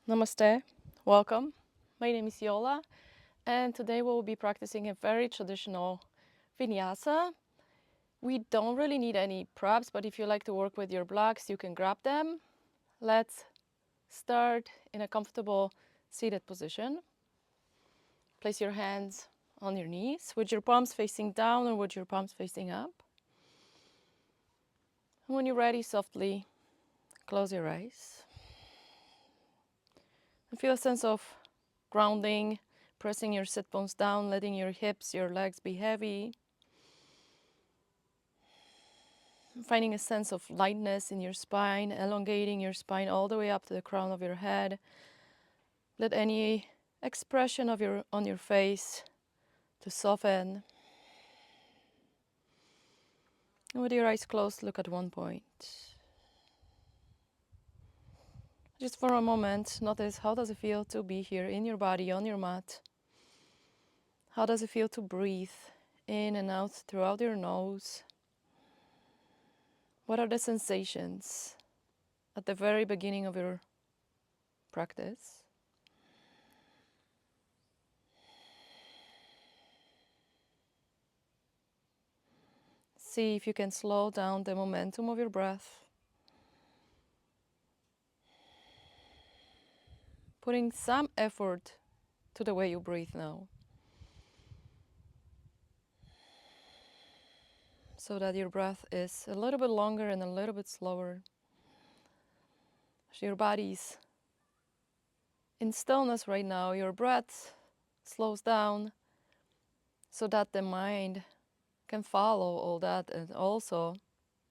Namaste, welcome. My name is Yola, and today we'll be practicing a very traditional Vinyasa. We don't really need any props, but if you like to work with your blocks, you can grab them. Let's start in a comfortable seated position. Place your hands on your knees with your palms facing down or with your palms facing up. And when you're ready, softly close your eyes. And feel a sense of grounding, pressing your sit bones down, letting your hips, your legs be heavy. Finding a sense of lightness in your spine, elongating your spine all the way up to the crown of your head. Let any expression on your face to soften. And with your eyes closed, look at one point. Just for a moment, notice how does it feel to be here in your body, on your mat. How does it feel to breathe in and out throughout your nose? What are the sensations at the very beginning of your practice? See if you can slow down the momentum of your breath, putting some effort to the way you breathe now, so that your breath is a little bit longer and a little bit slower. So your body's in stillness right now, your breath slows down so that the mind can follow all that and also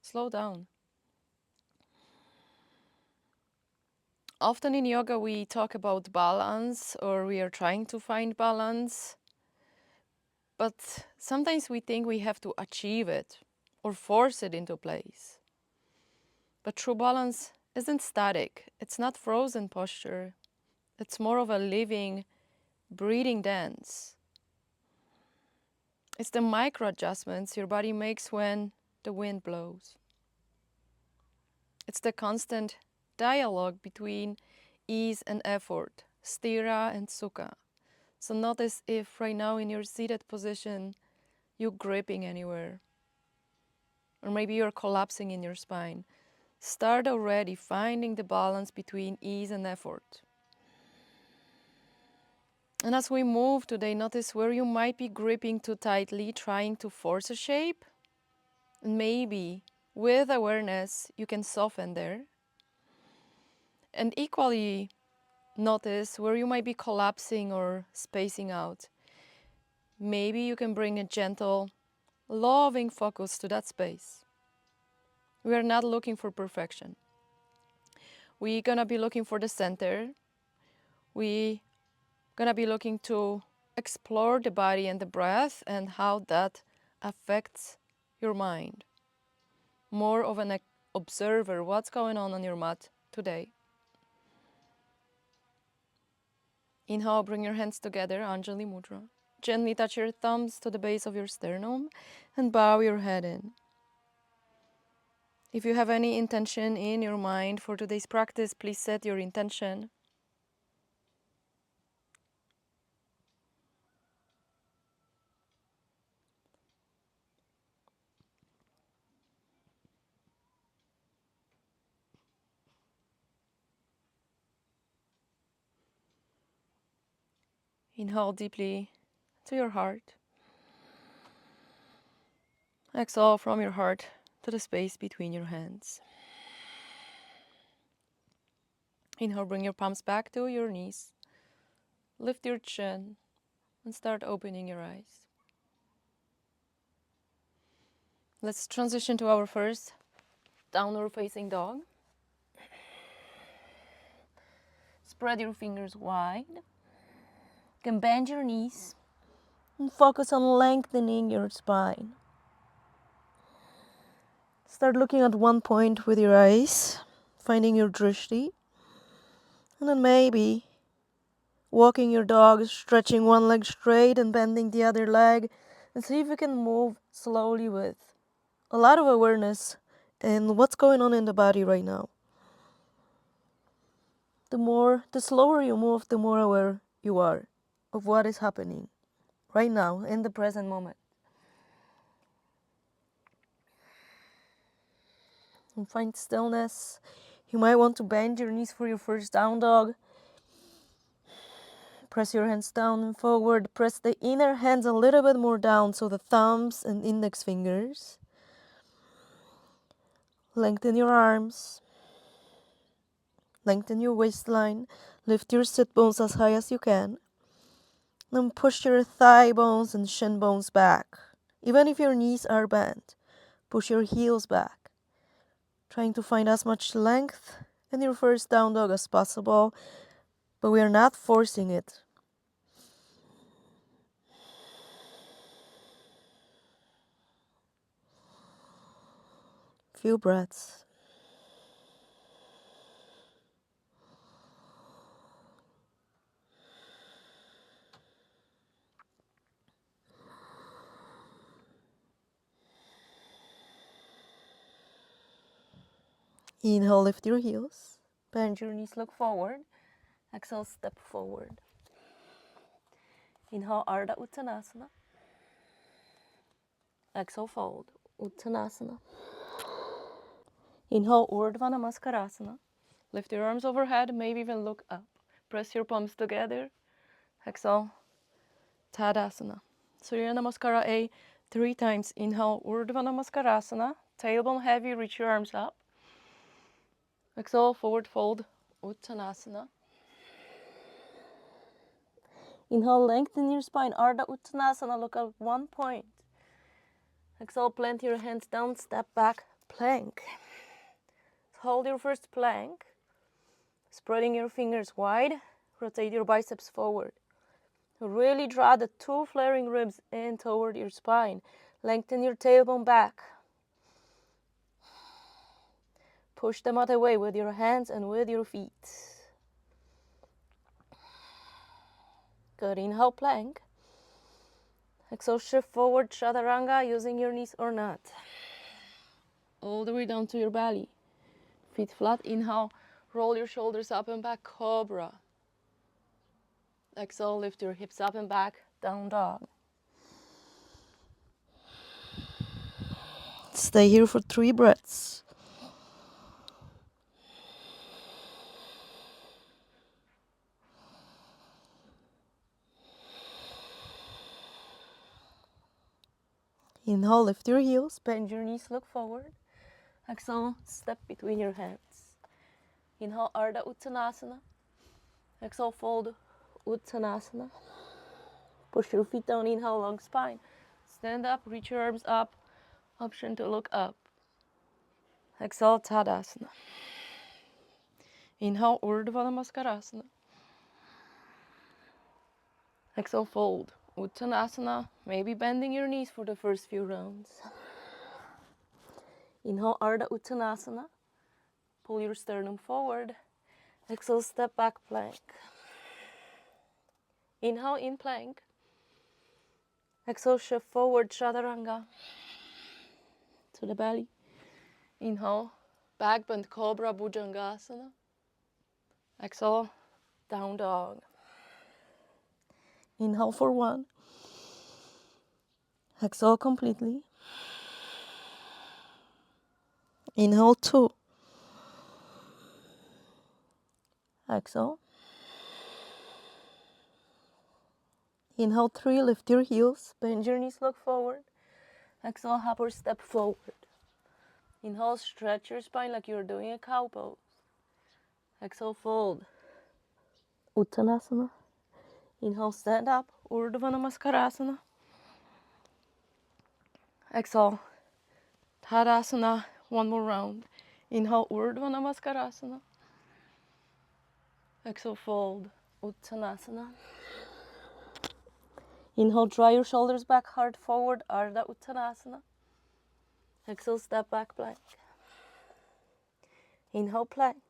slow down. Often in yoga we talk about balance, or we are trying to find balance, but sometimes we think we have to achieve it or force it into place. But true balance isn't static. It's not frozen posture. It's more of a living, breathing dance. It's the micro adjustments your body makes when the wind blows. It's the constant dialogue between ease and effort, sthira and sukha. So notice if right now in your seated position you're gripping anywhere, or maybe you're collapsing in your spine. Start already finding the balance between ease and effort. And as we move today, notice where you might be gripping too tightly, trying to force a shape. And maybe with awareness, you can soften there. And equally, notice where you might be collapsing or spacing out. Maybe you can bring a gentle, loving focus to that space. We are not looking for perfection. We're gonna be looking for the center. We're gonna be looking to explore the body and the breath and how that affects your mind. More of an observer, what's going on your mat today. Inhale, bring your hands together, Anjali Mudra. Gently touch your thumbs to the base of your sternum and bow your head in. If you have any intention in your mind for today's practice, please set your intention. Inhale deeply to your heart. Exhale from your heart to the space between your hands. Inhale, bring your palms back to your knees. Lift your chin and start opening your eyes. Let's transition to our first downward facing dog. Spread your fingers wide. You can bend your knees and focus on lengthening your spine. Start looking at one point with your eyes, finding your drishti, and then maybe walking your dog, stretching one leg straight and bending the other leg, and see if you can move slowly with a lot of awareness in what's going on in the body right now. the slower you move, the more aware you are of what is happening right now in the present moment. And find stillness. You might want to bend your knees for your first down dog. Press your hands down and forward. Press the inner hands a little bit more down, so the thumbs and index fingers. Lengthen your arms. Lengthen your waistline. Lift your sit bones as high as you can. Then push your thigh bones and shin bones back. Even if your knees are bent, push your heels back. Trying to find as much length in your first down dog as possible, but we are not forcing it. Few breaths. Inhale, lift your heels. Bend your knees, look forward. Exhale, step forward. Inhale, Ardha Uttanasana. Exhale, fold. Uttanasana. Inhale, Urdhva Namaskarasana. Lift your arms overhead, maybe even look up. Press your palms together. Exhale, Tadasana. Surya Namaskara A 3 times. Inhale, Urdhva Namaskarasana. Tailbone heavy, reach your arms up. Exhale, forward fold, Uttanasana. Inhale, lengthen your spine, Ardha Uttanasana, look at one point. Exhale, plant your hands down, step back, plank. Hold your first plank, spreading your fingers wide, rotate your biceps forward. Really draw the 2 flaring ribs in toward your spine. Lengthen your tailbone back. Push them out away with your hands and with your feet. Good, inhale, plank. Exhale, shift forward, chaturanga, using your knees or not. All the way down to your belly. Feet flat, inhale, roll your shoulders up and back, cobra. Exhale, lift your hips up and back, down dog. Stay here for 3 breaths. Inhale, lift your heels, bend your knees, look forward. Exhale, step between your hands. Inhale, Ardha Uttanasana. Exhale, fold, Uttanasana. Push your feet down, inhale, long spine. Stand up, reach your arms up. Option to look up. Exhale, Tadasana. Inhale, Urdhva Namaskarasana. Exhale, fold, Uttanasana. Maybe bending your knees for the first few rounds. Inhale, Ardha Uttanasana. Pull your sternum forward. Exhale, step back, plank. Inhale, in plank. Exhale, shift forward, chaturanga. To the belly. Inhale, back bend, cobra, bhujangasana. Exhale, down dog. Inhale for 1. Exhale completely. Inhale 2. Exhale. Inhale 3, lift your heels, bend your knees, look forward. Exhale, hop or step forward. Inhale, stretch your spine like you're doing a cow pose. Exhale, fold, Uttanasana. Inhale, stand up, Urdhva Namaskarasana. Exhale, Tadasana, 1 more round. Inhale, Urdhva Namaskarasana. Exhale, fold, Uttanasana. Inhale, draw your shoulders back, heart forward, Ardha Uttanasana. Exhale, step back, plank. Inhale, plank.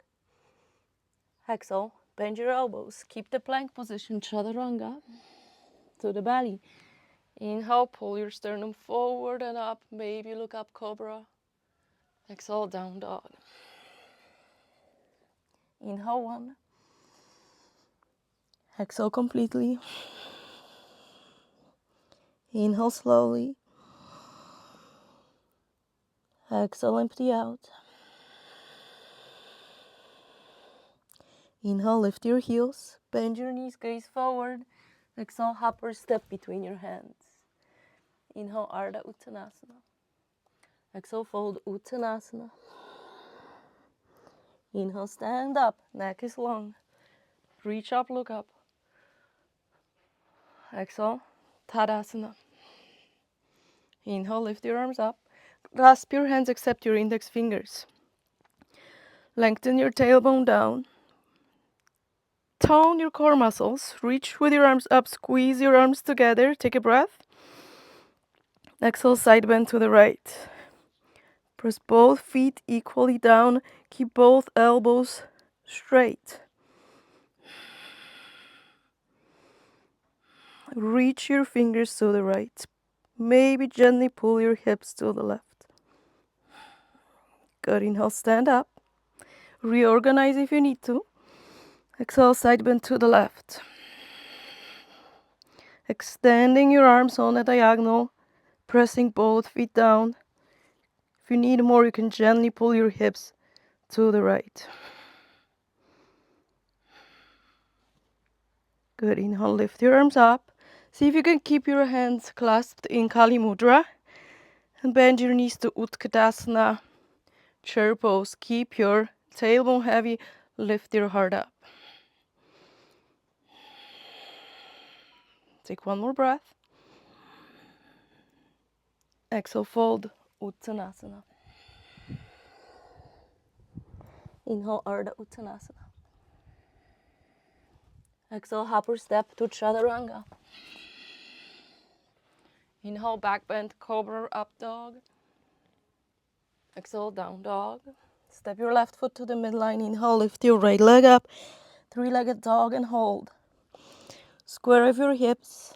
Exhale, bend your elbows. Keep the plank position, chaturanga, to the belly. Inhale, pull your sternum forward and up. Maybe look up, cobra. Exhale, down dog. Inhale, 1. Exhale completely. Inhale slowly. Exhale, empty out. Inhale, lift your heels. Bend your knees, gaze forward. Exhale, hop or step between your hands. Inhale, Ardha Uttanasana. Exhale, fold Uttanasana. Inhale, stand up. Neck is long. Reach up, look up. Exhale, Tadasana. Inhale, lift your arms up. Clasp your hands, except your index fingers. Lengthen your tailbone down. Tone your core muscles. Reach with your arms up. Squeeze your arms together. Take a breath. Exhale, side bend to the right. Press both feet equally down. Keep both elbows straight. Reach your fingers to the right. Maybe gently pull your hips to the left. Good. Inhale, stand up. Reorganize if you need to. Exhale, side bend to the left. Extending your arms on a diagonal. Pressing both feet down. If you need more, you can gently pull your hips to the right. Good. Inhale, lift your arms up. See if you can keep your hands clasped in Kali Mudra. And bend your knees to Utkatasana, chair pose. Keep your tailbone heavy. Lift your heart up. Take one more breath. Exhale, fold Uttanasana. Inhale, Ardha Uttanasana. Exhale, hop or step to Chaturanga. Inhale, back bend, cobra, up dog. Exhale, down dog. Step your left foot to the midline. Inhale, lift your right leg up. Three-legged dog and hold. Square of your hips.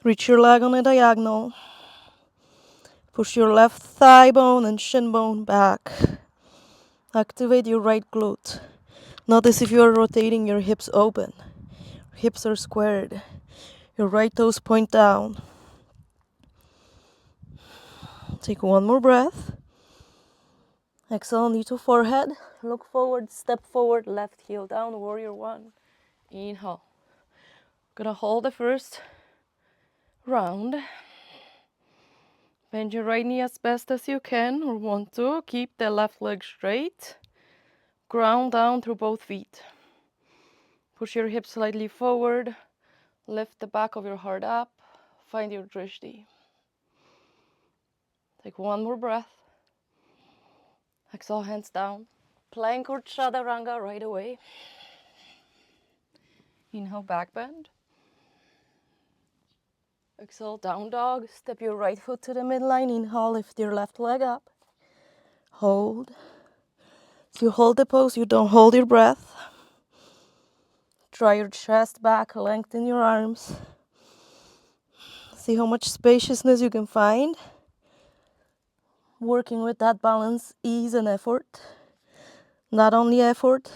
Reach your leg on a diagonal. Push your left thigh bone and shin bone back. Activate your right glute. Notice if you are rotating your hips open. Hips are squared. Your right toes point down. Take one more breath. Exhale, knee to forehead. Look forward, step forward, left heel down, warrior one. Inhale. Gonna hold the first round. Bend your right knee as best as you can or want to. Keep the left leg straight. Ground down through both feet. Push your hips slightly forward. Lift the back of your heart up. Find your drishti. Take one more breath. Exhale, hands down. Plank or chaturanga right away. Inhale, back bend. Exhale, down dog. Step your right foot to the midline. Inhale, lift your left leg up. Hold. If you hold the pose, you don't hold your breath. Draw your chest back, lengthen your arms. See how much spaciousness you can find. Working with that balance, ease and effort. Not only effort,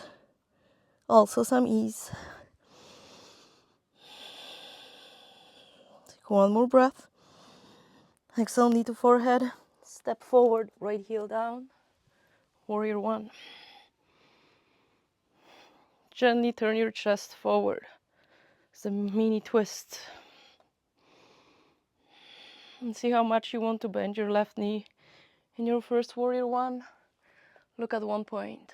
also some ease. Take one more breath. Exhale, knee to forehead. Step forward, right heel down. Warrior one. Gently turn your chest forward. It's a mini twist. And see how much you want to bend your left knee. In your first warrior one, look at one point.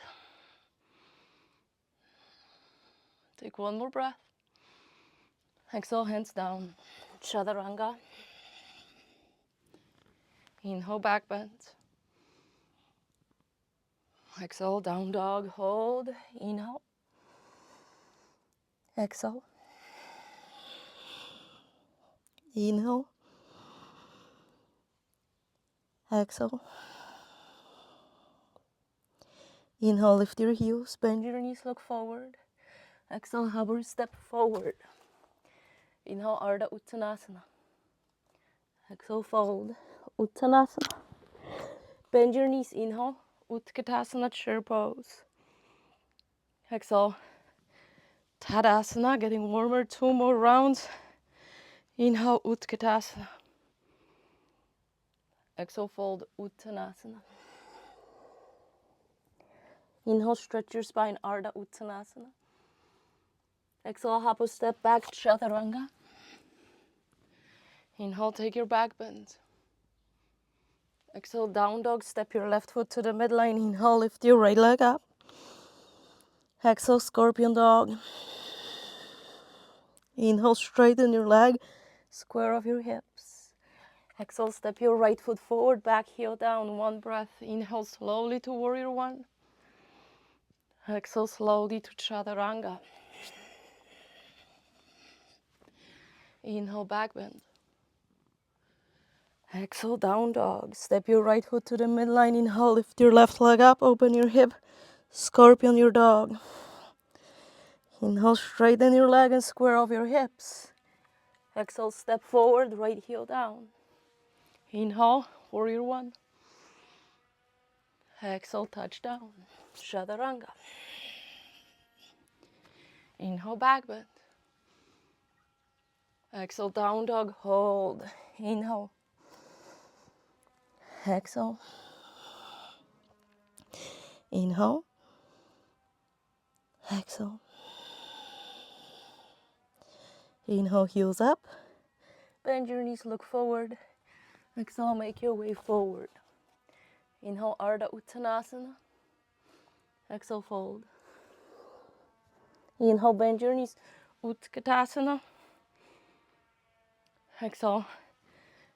Take one more breath. Exhale, hands down. Chaturanga. Inhale, back bend. Exhale, down dog, hold. Inhale. Exhale. Inhale. Exhale. Inhale, lift your heels, bend your knees, look forward. Exhale, hover, step forward. Inhale, Ardha Uttanasana. Exhale, fold. Uttanasana. Bend your knees, inhale. Utkatasana, chair pose. Exhale, Tadasana, getting warmer, 2 more rounds. Inhale, Utkatasana. Exhale, fold, Uttanasana. Inhale, stretch your spine, Ardha Uttanasana. Exhale, hop a step back, Chaturanga. Inhale, take your back bend. Exhale, down dog, step your left foot to the midline. Inhale, lift your right leg up. Exhale, scorpion dog. Inhale, straighten your leg, square off your hips. Exhale, step your right foot forward, back heel down, 1 breath. Inhale slowly to warrior 1. Exhale slowly to chaturanga. Inhale, back bend. Exhale, down dog. Step your right foot to the midline. Inhale, lift your left leg up, open your hip. Scorpion your dog. Inhale, straighten your leg and square off your hips. Exhale, step forward, right heel down. Inhale, warrior 1. Exhale, touch down. Chaturanga. Inhale, back bend. Exhale, down dog, hold. Inhale. Exhale. Inhale. Exhale. Inhale, heels up. Bend your knees, look forward. Exhale, make your way forward. Inhale, Ardha Uttanasana. Exhale, fold. Inhale, bend your knees, Utkatasana. Exhale,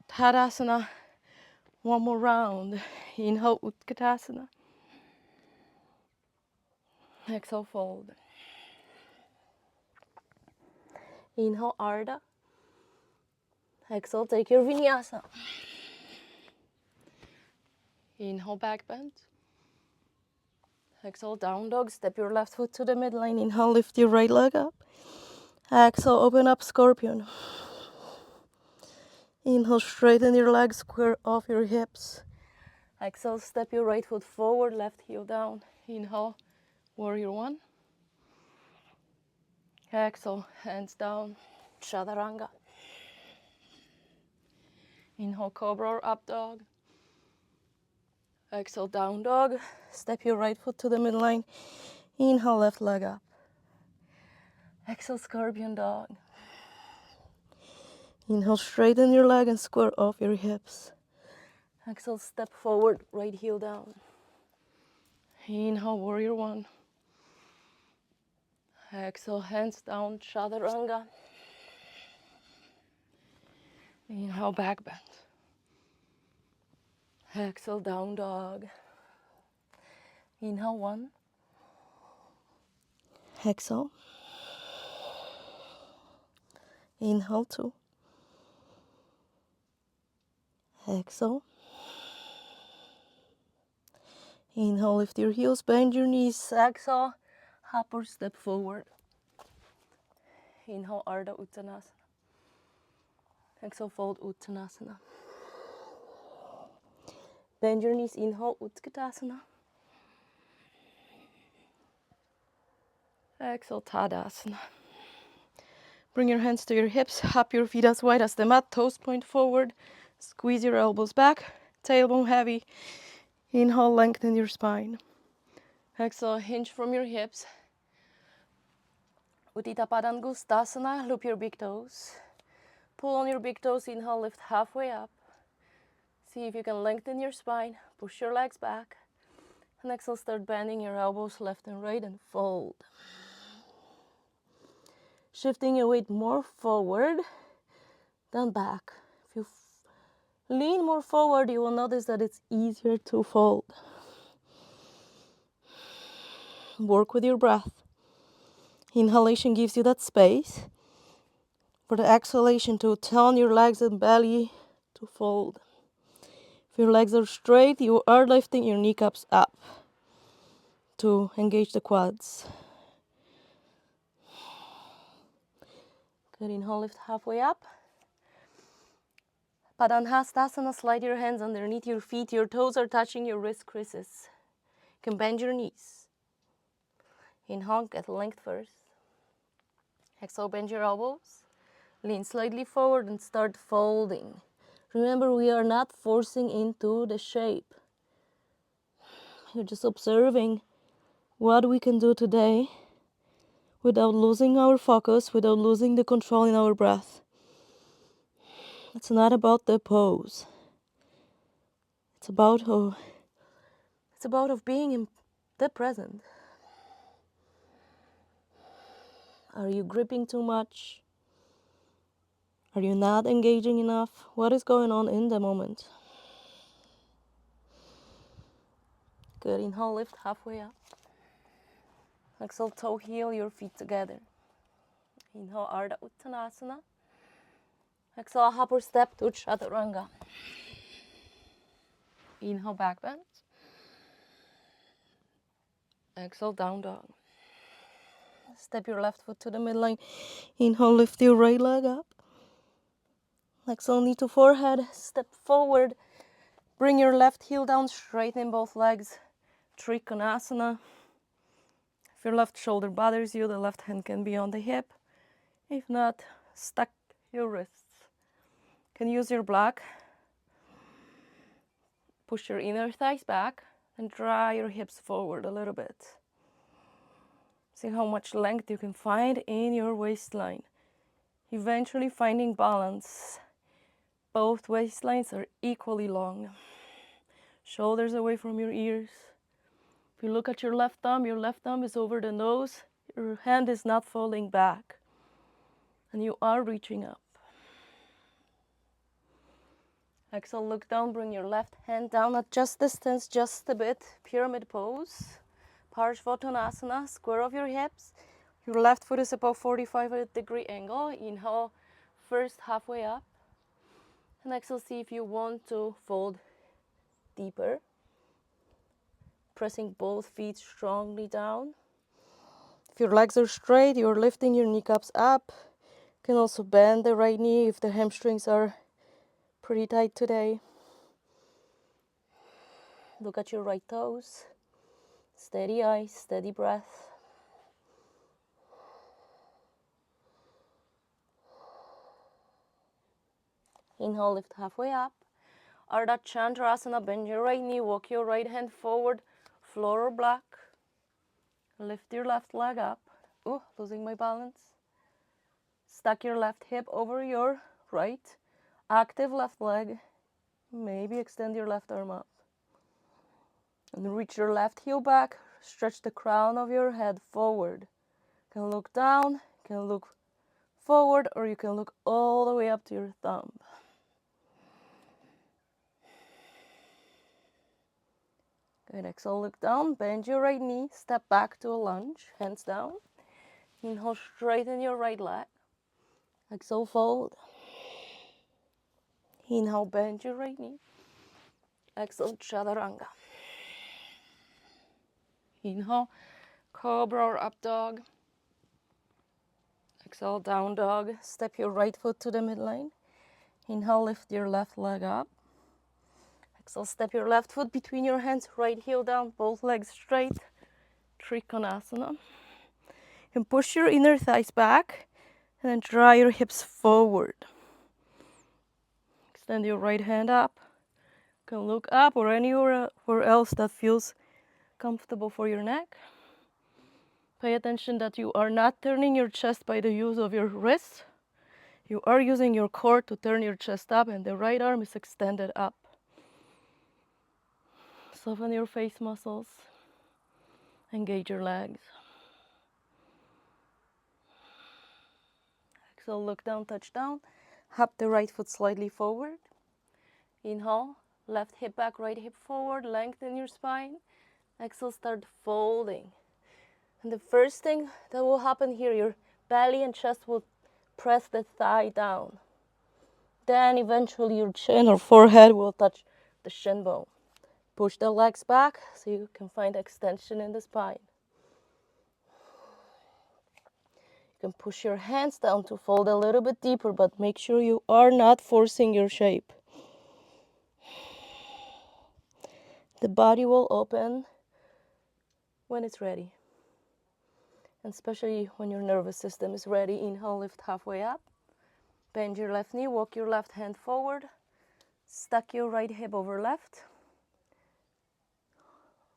Tadasana. 1 more round. Inhale, Utkatasana. Exhale, fold. Inhale, Ardha. Exhale, take your Vinyasa. Inhale, back bend. Exhale, down dog. Step your left foot to the midline. Inhale, lift your right leg up. Exhale, open up, scorpion. Inhale, straighten your legs, square off your hips. Exhale, step your right foot forward, left heel down. Inhale, warrior 1. Exhale, hands down, chaturanga. Inhale, cobra or up dog. Exhale, down dog. Step your right foot to the midline. Inhale, left leg up. Exhale, scorpion dog. Inhale, straighten your leg and square off your hips. Exhale, step forward, right heel down. Inhale, warrior 1. Exhale, hands down, chaturanga. Inhale, back bend. Exhale, down dog. Inhale, 1. Exhale. Inhale, 2. Exhale. Inhale, lift your heels, bend your knees. Exhale, hop or step forward. Inhale, Ardha Uttanasana. Exhale, fold Uttanasana. Bend your knees, inhale, Utkatasana. Exhale, Tadasana. Bring your hands to your hips, hop your feet as wide as the mat, toes point forward. Squeeze your elbows back, tailbone heavy. Inhale, lengthen your spine. Exhale, hinge from your hips. Uttita Padangustasana, loop your big toes. Pull on your big toes, inhale, lift halfway up. See if you can lengthen your spine, push your legs back. And exhale, start bending your elbows left and right and fold. Shifting your weight more forward than back. If you lean more forward, you will notice that it's easier to fold. Work with your breath. Inhalation gives you that space for the exhalation to turn your legs and belly to fold. If your legs are straight, you are lifting your kneecaps up to engage the quads. Good, inhale, lift halfway up. Padangustasana, slide your hands underneath your feet. Your toes are touching your wrist creases. You can bend your knees. Inhale, get length first. Exhale, bend your elbows. Lean slightly forward and start folding. Remember, we are not forcing into the shape. You're just observing what we can do today without losing our focus, without losing the control in our breath. It's not about the pose. It's about of being in the present. Are you gripping too much? Are you not engaging enough? What is going on in the moment? Good. Inhale, lift halfway up. Exhale, toe heel your feet together. Inhale, Ardha Uttanasana. Exhale, hop or step to Chaturanga. Inhale, back bend. Exhale, down dog. Step your left foot to the midline. Inhale, lift your right leg up. Exhale, knee to forehead. Step forward. Bring your left heel down, straighten both legs. Trikonasana. If your left shoulder bothers you, the left hand can be on the hip. If not, stack your wrists. You can use your block. Push your inner thighs back and draw your hips forward a little bit. See how much length you can find in your waistline. Eventually finding balance. Both waistlines are equally long. Shoulders away from your ears. If you look at your left thumb is over the nose. Your hand is not falling back. And you are reaching up. Exhale, look down, bring your left hand down, adjust distance just a bit. Pyramid pose. Parshvottanasana, square of your hips. Your left foot is above 45-degree angle. Inhale, first halfway up. And exhale, see if you want to fold deeper. Pressing both feet strongly down. If your legs are straight, you're lifting your kneecaps up. You can also bend the right knee if the hamstrings are pretty tight today. Look at your right toes. Steady eyes, steady breath. Inhale, lift halfway up. Ardha Chandrasana, bend your right knee, walk your right hand forward, floor or block. Lift your left leg up. Ooh, losing my balance. Stack your left hip over your right. Active left leg. Maybe extend your left arm up. And reach your left heel back. Stretch the crown of your head forward. You can look down, you can look forward, or you can look all the way up to your thumb. Good, exhale, look down, bend your right knee, step back to a lunge, hands down. Inhale, straighten your right leg. Exhale, fold. Inhale, bend your right knee. Exhale, Chaturanga. Inhale, Cobra or Up Dog. Exhale, Down Dog. Step your right foot to the midline. Inhale, lift your left leg up. Exhale, step your left foot between your hands, right heel down, both legs straight. Trikonasana. You can push your inner thighs back and then draw your hips forward. Extend your right hand up. You can look up or anywhere else that feels comfortable for your neck. Pay attention that you are not turning your chest by the use of your wrists. You are using your core to turn your chest up and the right arm is extended up. Soften your face muscles. Engage your legs. Exhale, look down, touch down. Hop the right foot slightly forward. Inhale, left hip back, right hip forward. Lengthen your spine. Exhale, start folding. And the first thing that will happen here, your belly and chest will press the thigh down. Then eventually your chin or forehead will touch the shin bone. Push the legs back so you can find extension in the spine. You can push your hands down to fold a little bit deeper, but make sure you are not forcing your shape. The body will open when it's ready. And especially when your nervous system is ready, inhale, lift halfway up. Bend your left knee, walk your left hand forward. Stack your right hip over left.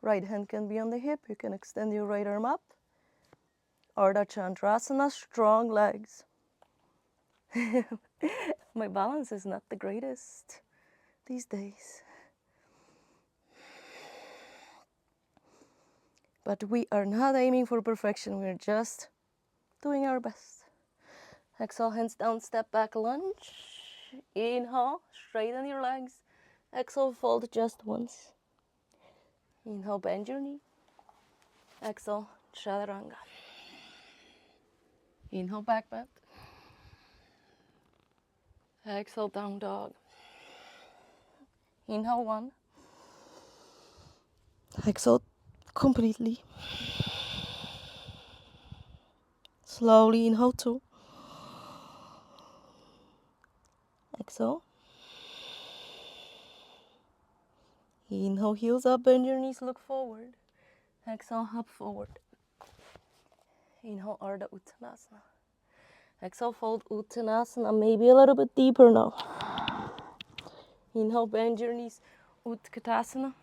Right hand can be on the hip. You can extend your right arm up. Ardha Chandrasana, strong legs. My balance is not the greatest these days. But we are not aiming for perfection. We're just doing our best. Exhale, hands down, step back, lunge. Inhale, straighten your legs. Exhale, fold just once. Inhale, bend your knee. Exhale, chaturanga. Inhale, back bend. Exhale, down dog. Inhale, one. Exhale completely. Slowly inhale, two. Exhale. Inhale, heels up, bend your knees, look forward. Exhale, hop forward. Inhale, Ardha Uttanasana. Exhale, fold Uttanasana, maybe a little bit deeper now. Inhale, bend your knees, Utkatasana.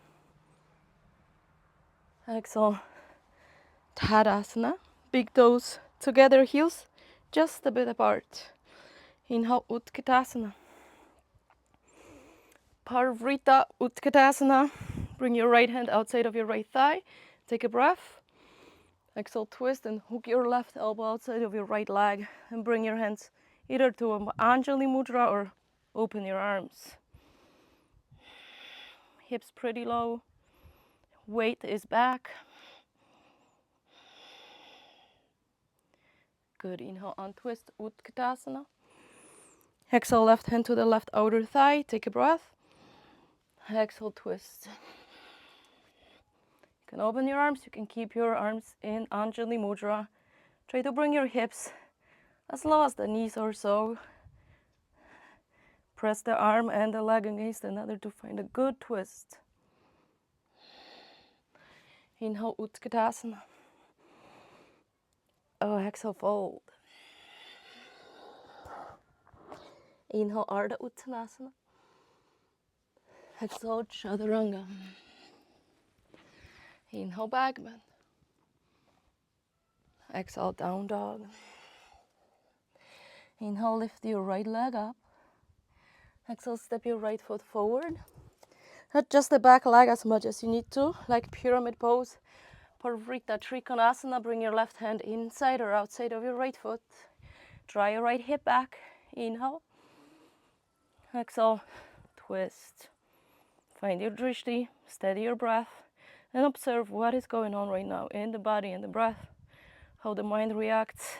Exhale, Tadasana. Big toes together, heels just a bit apart. Inhale, Utkatasana. Parivrtta Utkatasana. Bring your right hand outside of your right thigh. Take a breath. Exhale, twist and hook your left elbow outside of your right leg. And bring your hands either to an Anjali Mudra or open your arms. Hips pretty low. Weight is back. Good. Inhale, untwist, Utkatasana. Exhale, left hand to the left outer thigh. Take a breath. Exhale, twist. You can open your arms. You can keep your arms in Anjali Mudra. Try to bring your hips as low as the knees or so. Press the arm and the leg against another to find a good twist. Inhale, Utkatasana. Oh, exhale, fold. Inhale, Ardha Uttanasana. Exhale, Chaturanga. Inhale, back bend. Exhale, down dog. Inhale, lift your right leg up. Exhale, step your right foot forward. Adjust the back leg as much as you need to, like pyramid pose. Parivrtta Trikonasana. Bring your left hand inside or outside of your right foot. Draw your right hip back. Inhale. Exhale, twist. Find your drishti, steady your breath, and observe what is going on right now in the body and the breath, how the mind reacts.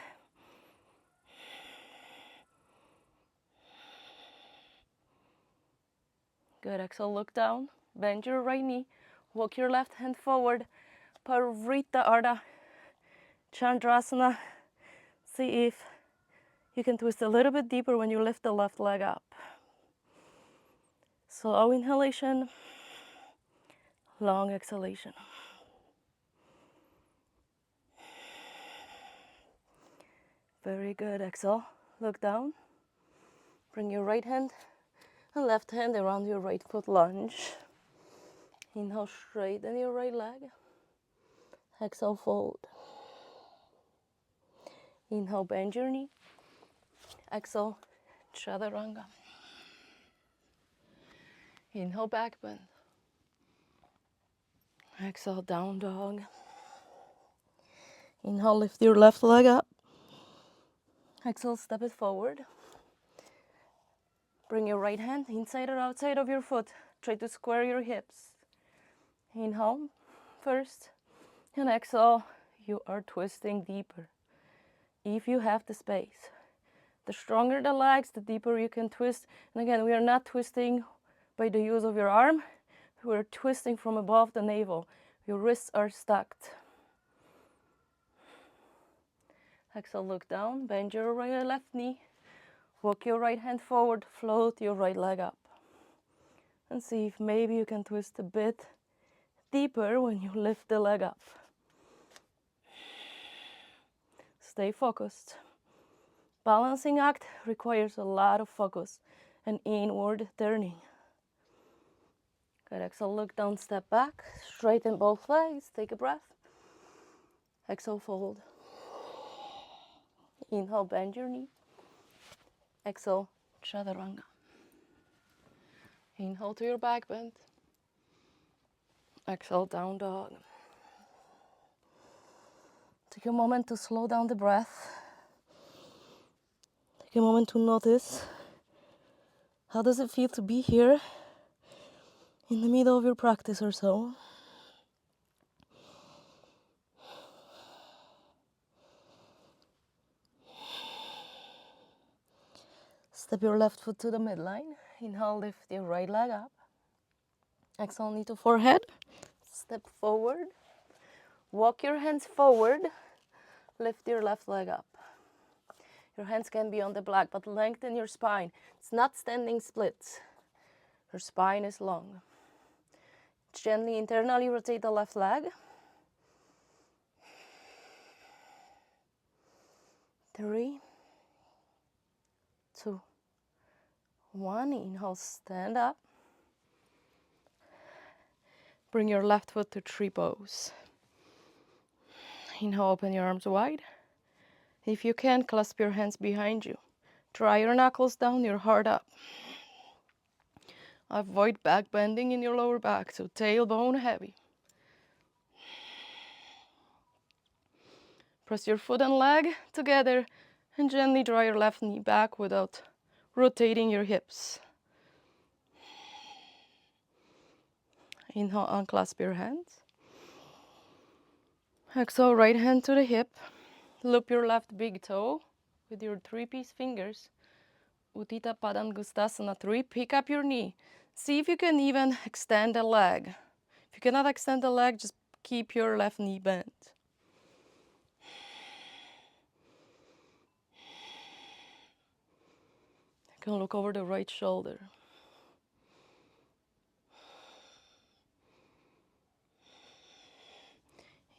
Good. Exhale, look down, bend your right knee, walk your left hand forward. Parivrtta Ardha Chandrasana. See if you can twist a little bit deeper when you lift the left leg up. Slow inhalation, long exhalation. Very good. Exhale, look down. Bring your right hand and left hand around your right foot, lunge. Inhale, straighten your right leg. Exhale, fold. Inhale, bend your knee. Exhale, Chaturanga. Inhale, back bend. Exhale, down dog. Inhale, lift your left leg up. Exhale, step it forward. Bring your right hand inside or outside of your foot. Try to square your hips. Inhale first, and exhale, you are twisting deeper. If you have the space. The stronger the legs, the deeper you can twist. And again, we are not twisting by the use of your arm. We're twisting from above the navel. Your wrists are stacked. Exhale, look down, bend your right left knee. Walk your right hand forward, float your right leg up. And see if maybe you can twist a bit deeper when you lift the leg up. Stay focused. Balancing act requires a lot of focus and inward turning. Good, exhale, look down, step back, straighten both legs, take a breath. Exhale, fold. Inhale, bend your knee. Exhale, chaturanga. Inhale to your back bend. Exhale, down dog. Take a moment to slow down the breath. Take a moment to notice how does it feel to be here in the middle of your practice or so. Step your left foot to the midline. Inhale, lift your right leg up. Exhale, knee to forehead. Step forward. Walk your hands forward. Lift your left leg up. Your hands can be on the block, but lengthen your spine. It's not standing splits. Your spine is long. Gently internally rotate the left leg. 3, 2, 1. Inhale, stand up. Bring your left foot to tree pose. Inhale, open your arms wide. If you can, clasp your hands behind you. Draw your knuckles down, your heart up. Avoid back bending in your lower back, so tailbone heavy. Press your foot and leg together and gently draw your left knee back without rotating your hips. Inhale, unclasp your hands. Exhale, right hand to the hip. Loop your left big toe with your 3-piece fingers. Utthita Padangustasana 3. Pick up your knee. See if you can even extend the leg. If you cannot extend the leg, just keep your left knee bent. You can look over the right shoulder.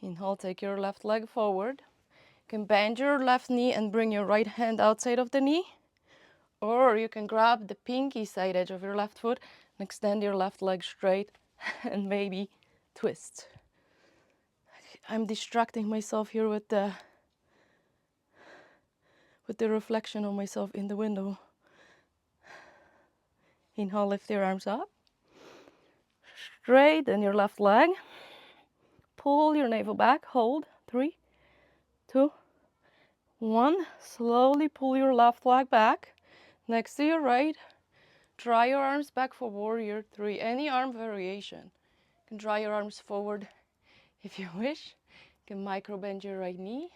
Inhale, take your left leg forward. You can bend your left knee and bring your right hand outside of the knee. Or you can grab the pinky side edge of your left foot and extend your left leg straight and maybe twist. I'm distracting myself here with the reflection of myself in the window. Inhale, lift your arms up. Straighten your left leg. Pull your navel back. Hold. 3, 2, 1. Slowly pull your left leg back. Next to your right. Draw your arms back for warrior 3. Any arm variation. You can draw your arms forward if you wish. You can micro bend your right knee.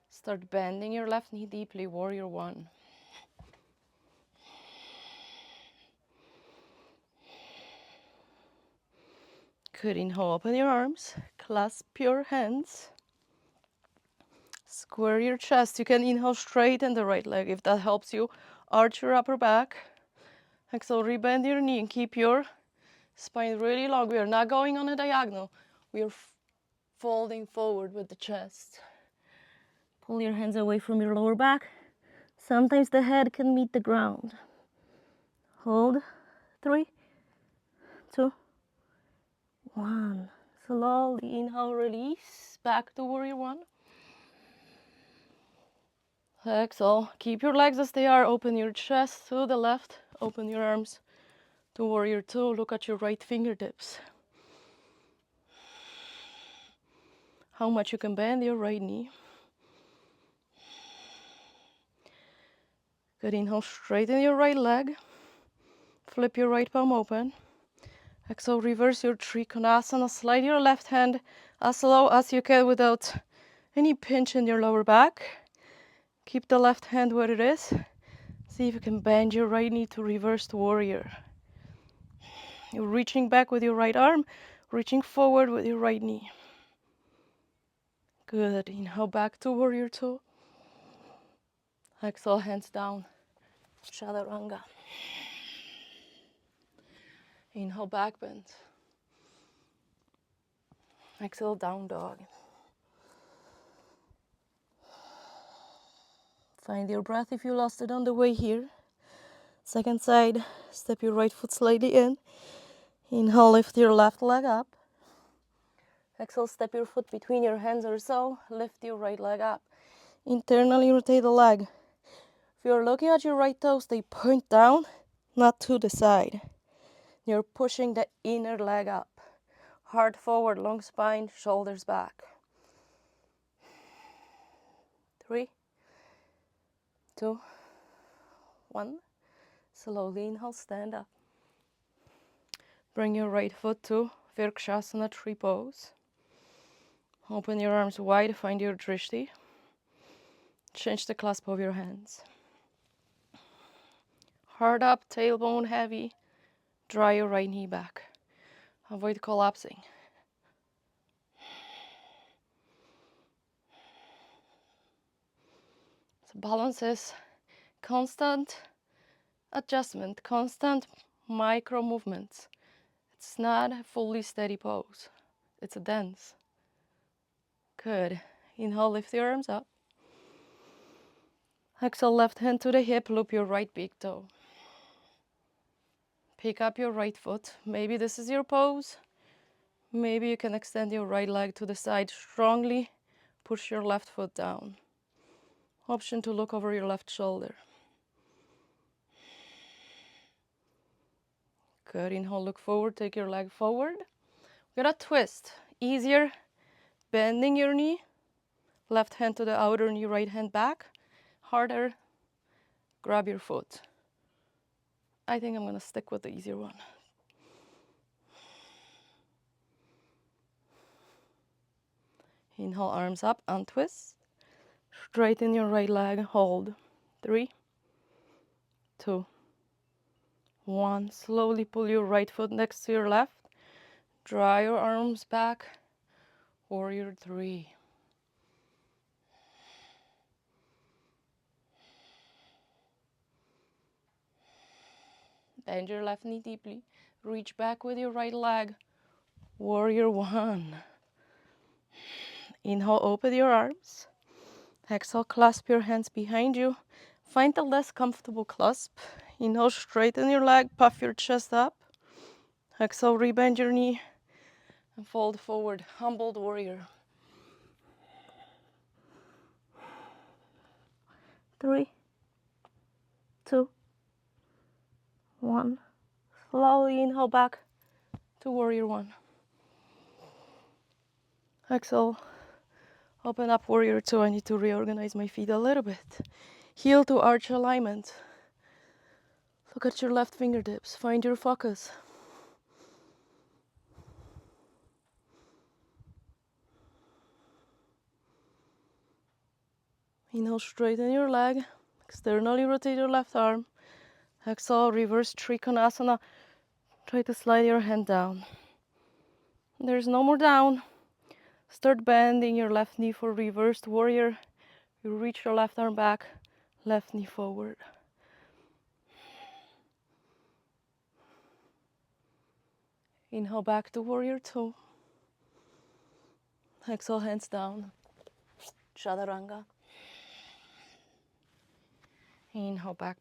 Start bending your left knee deeply, warrior 1. Good, inhale, open your arms, clasp your hands, square your chest. You can inhale, straighten the right leg if that helps you. Arch your upper back. Exhale, rebend your knee and keep your spine really long. We are not going on a diagonal. We are folding forward with the chest. Pull your hands away from your lower back. Sometimes the head can meet the ground. Hold. 3, 2, 1. Slowly inhale, release. Back to warrior 1. Exhale. Keep your legs as they are. Open your chest to the left. Open your arms to warrior 2. Look at your right fingertips. How much you can bend your right knee. Good, inhale, straighten your right leg. Flip your right palm open. Exhale, reverse your Trikonasana. Slide your left hand as low as you can without any pinch in your lower back. Keep the left hand where it is. See if you can bend your right knee to reversed warrior. You're reaching back with your right arm, reaching forward with your right knee. Good. Inhale, back to warrior 2. Exhale, hands down. Chaturanga. Inhale, back bend. Exhale, down dog. Find your breath if you lost it on the way here. Second side, step your right foot slightly in. Inhale, lift your left leg up. Exhale, step your foot between your hands or so. Lift your right leg up. Internally rotate the leg. If you're looking at your right toes, they point down, not to the side. You're pushing the inner leg up. Heart forward, long spine, shoulders back. 3, 2, 1. Slowly inhale, stand up. Bring your right foot to Vrikshasana tree pose. Open your arms wide, find your drishti. Change the clasp of your hands. Heart up, tailbone heavy. Draw your right knee back. Avoid collapsing. So balance is constant adjustment, constant micro movements. It's not a fully steady pose. It's a dance. Good. Inhale, lift your arms up. Exhale, left hand to the hip, loop your right big toe. Pick up your right foot. Maybe this is your pose. Maybe you can extend your right leg to the side strongly. Push your left foot down. Option to look over your left shoulder. Good. Inhale, look forward, take your leg forward. We're gonna twist. Easier, bending your knee. Left hand to the outer knee, right hand back. Harder, grab your foot. I think I'm gonna stick with the easier one. Inhale, arms up, untwist. Straighten your right leg, hold. 3, 2, 1. Slowly pull your right foot next to your left. Draw your arms back. Warrior 3. Bend your left knee deeply. Reach back with your right leg. Warrior 1. Inhale, open your arms. Exhale, clasp your hands behind you. Find a less comfortable clasp. Inhale, straighten your leg, puff your chest up. Exhale, rebend your knee and fold forward. Humbled warrior. 3, 2, 1. Slowly inhale back to warrior 1. Exhale, open up warrior 2. I need to reorganize my feet a little bit. Heel to arch alignment. Look at your left fingertips. Find your focus. Inhale, straighten your leg. Externally rotate your left arm. Exhale, reverse Trikonasana. Try to slide your hand down. There's no more down. Start bending your left knee for reversed warrior. You reach your left arm back, left knee forward. Inhale back to warrior 2. Exhale, hands down. Chaturanga. Inhale back.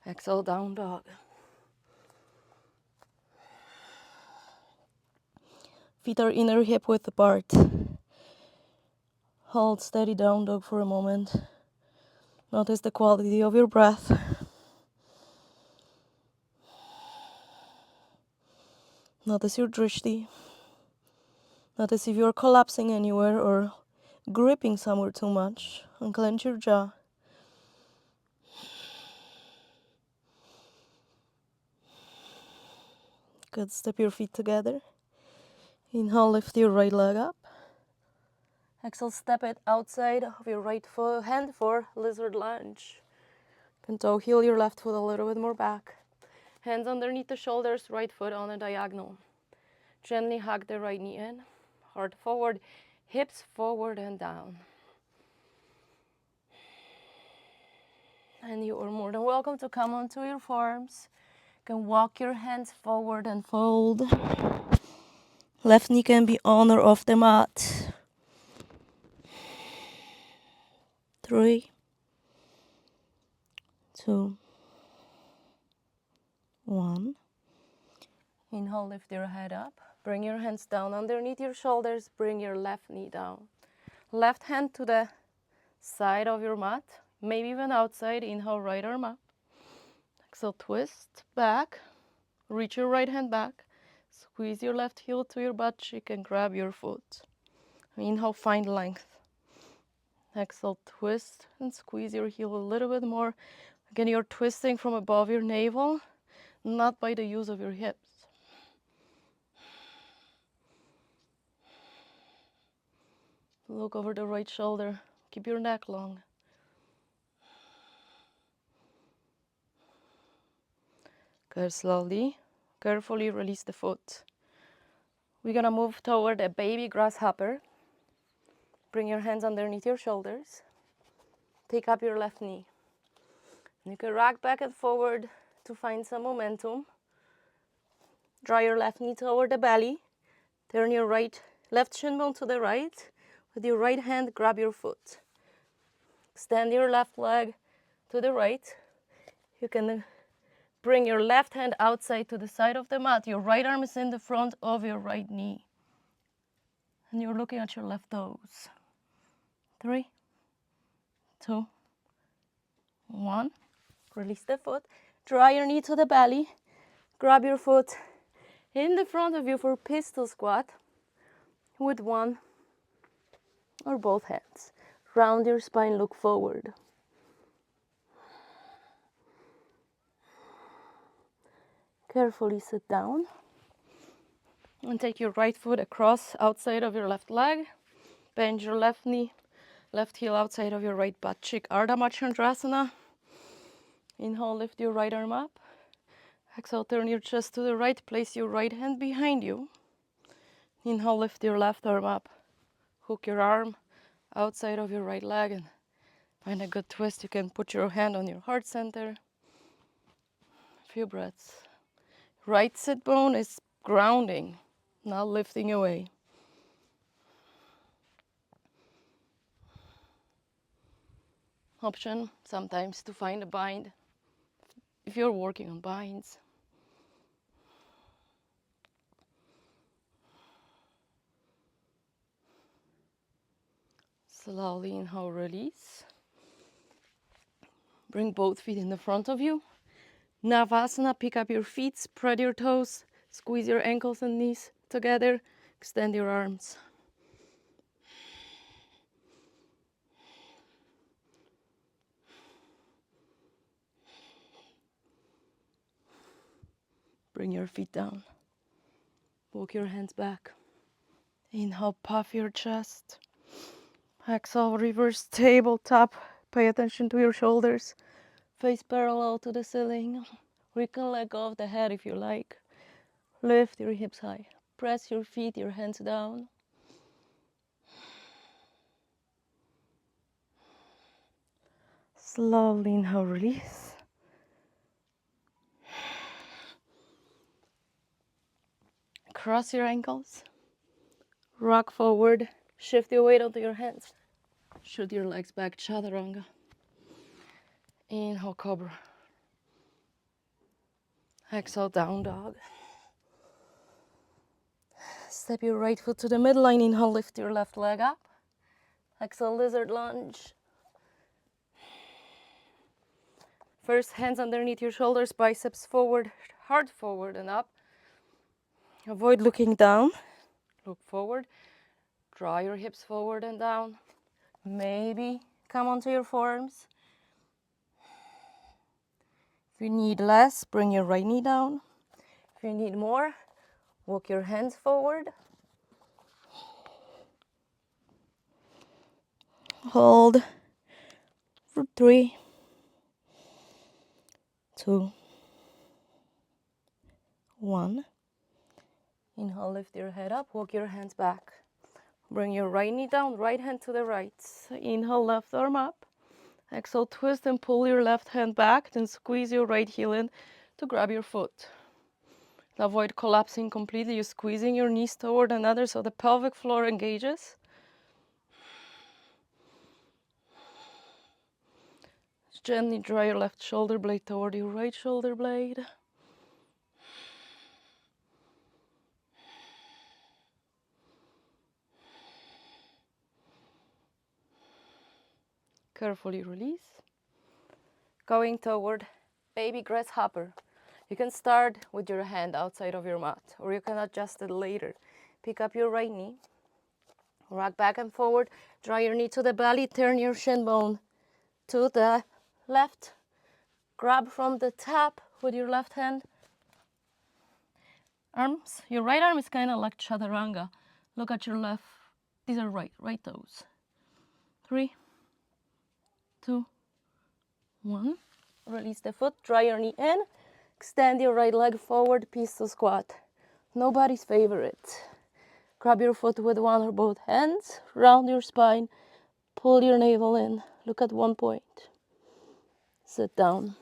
Exhale, down dog. Feet are inner hip width apart. Hold steady down dog for a moment. Notice the quality of your breath. Notice your drishti. Notice if you're collapsing anywhere or gripping somewhere too much. Unclench your jaw. Good. Step your feet together. Inhale, lift your right leg up. Exhale, step it outside of your right foot, hand for lizard lunge. You can toe heel your left foot a little bit more back. Hands underneath the shoulders, right foot on a diagonal. Gently hug the right knee in. Heart forward, hips forward and down. And you are more than welcome to come onto your forearms. You can walk your hands forward and fold. Left knee can be on or off the mat. 3, 2, 1. Inhale, lift your head up. Bring your hands down underneath your shoulders. Bring your left knee down. Left hand to the side of your mat, maybe even outside. Inhale, right arm up. Exhale, twist back. Reach your right hand back. Squeeze your left heel to your butt cheek and grab your foot. Inhale, find length. Exhale, twist and squeeze your heel a little bit more. Again, you're twisting from above your navel, not by the use of your hips. Look over the right shoulder. Keep your neck long. Good, slowly, carefully release the foot. We're gonna move toward a baby grasshopper. Bring your hands underneath your shoulders. Take up your left knee. You can rock back and forward to find some momentum. Draw your left knee toward the belly. Turn your left shin bone to the right. With your right hand, grab your foot. Extend your left leg to the right. You can bring your left hand outside to the side of the mat. Your right arm is in the front of your right knee. And you're looking at your left toes. 3, 2, 1. Release the foot. Draw your knee to the belly. Grab your foot in the front of you for pistol squat with one or both hands. Round your spine, look forward. Carefully sit down and take your right foot across outside of your left leg. Bend your left knee, left heel outside of your right butt cheek. Ardha Chandrasana. Inhale, lift your right arm up. Exhale, turn your chest to the right. Place your right hand behind you. Inhale, lift your left arm up. Hook your arm outside of your right leg and find a good twist. You can put your hand on your heart center. A few breaths. Right sit bone is grounding, not lifting away. Option sometimes to find a bind if you're working on binds. Slowly inhale, release. Bring both feet in the front of you. Navasana, pick up your feet, spread your toes, squeeze your ankles and knees together, extend your arms. Bring your feet down. Walk your hands back. Inhale, puff your chest. Exhale, reverse tabletop. Pay attention to your shoulders. Face parallel to the ceiling. We can let go of the head if you like. Lift your hips high. Press your feet, your hands down. Slowly inhale, release. Cross your ankles. Rock forward. Shift your weight onto your hands. Shoot your legs back, chaturanga. Inhale, cobra. Exhale, down dog. Step your right foot to the midline. Inhale, lift your left leg up. Exhale, lizard lunge. First, hands underneath your shoulders, biceps forward, heart forward and up. Avoid looking down. Look forward. Draw your hips forward and down. Maybe come onto your forearms. If you need less, bring your right knee down. If you need more, walk your hands forward. Hold for 3, 2, 1. Inhale, lift your head up, walk your hands back. Bring your right knee down, right hand to the right. Inhale, left arm up. Exhale, twist and pull your left hand back, then squeeze your right heel in to grab your foot. Avoid collapsing completely. You're squeezing your knees toward another so the pelvic floor engages. Gently draw your left shoulder blade toward your right shoulder blade. Carefully release. Going toward baby grasshopper. You can start with your hand outside of your mat, or you can adjust it later. Pick up your right knee, rock back and forward, draw your knee to the belly, turn your shin bone to the left. Grab from the top with your left hand. Arms, your right arm is kind of like chaturanga. Look at your left, these are right toes. 3, 2, 1. Release the foot, draw your knee in, extend your right leg forward, pistol squat. Nobody's favorite. Grab your foot with one or both hands, round your spine, pull your navel in, look at one point. Sit down.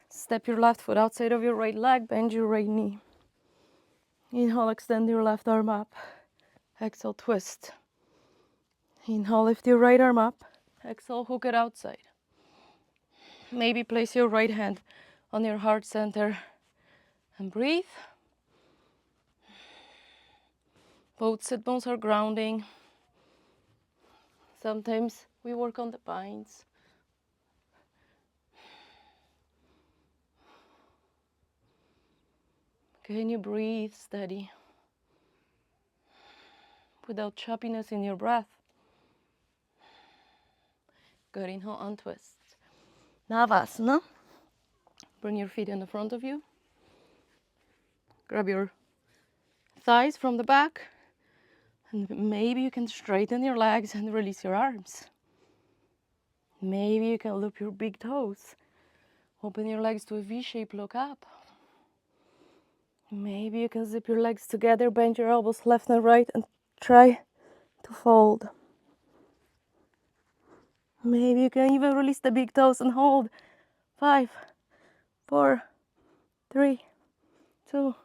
Step your left foot outside of your right leg, bend your right knee. Inhale, extend your left arm up. Exhale, twist. Inhale, lift your right arm up. Exhale, hook it outside. Maybe place your right hand on your heart center and breathe. Both sit bones are grounding. Sometimes we work on the pines. Can you breathe steady without choppiness in your breath? Good, inhale, untwist. Navasana. Bring your feet in the front of you. Grab your thighs from the back. And maybe you can straighten your legs and release your arms. Maybe you can loop your big toes. Open your legs to a V shape, look up. Maybe you can zip your legs together, bend your elbows left and right, and try to fold. Maybe you can even release the big toes and hold. 5, 4, 3, 2,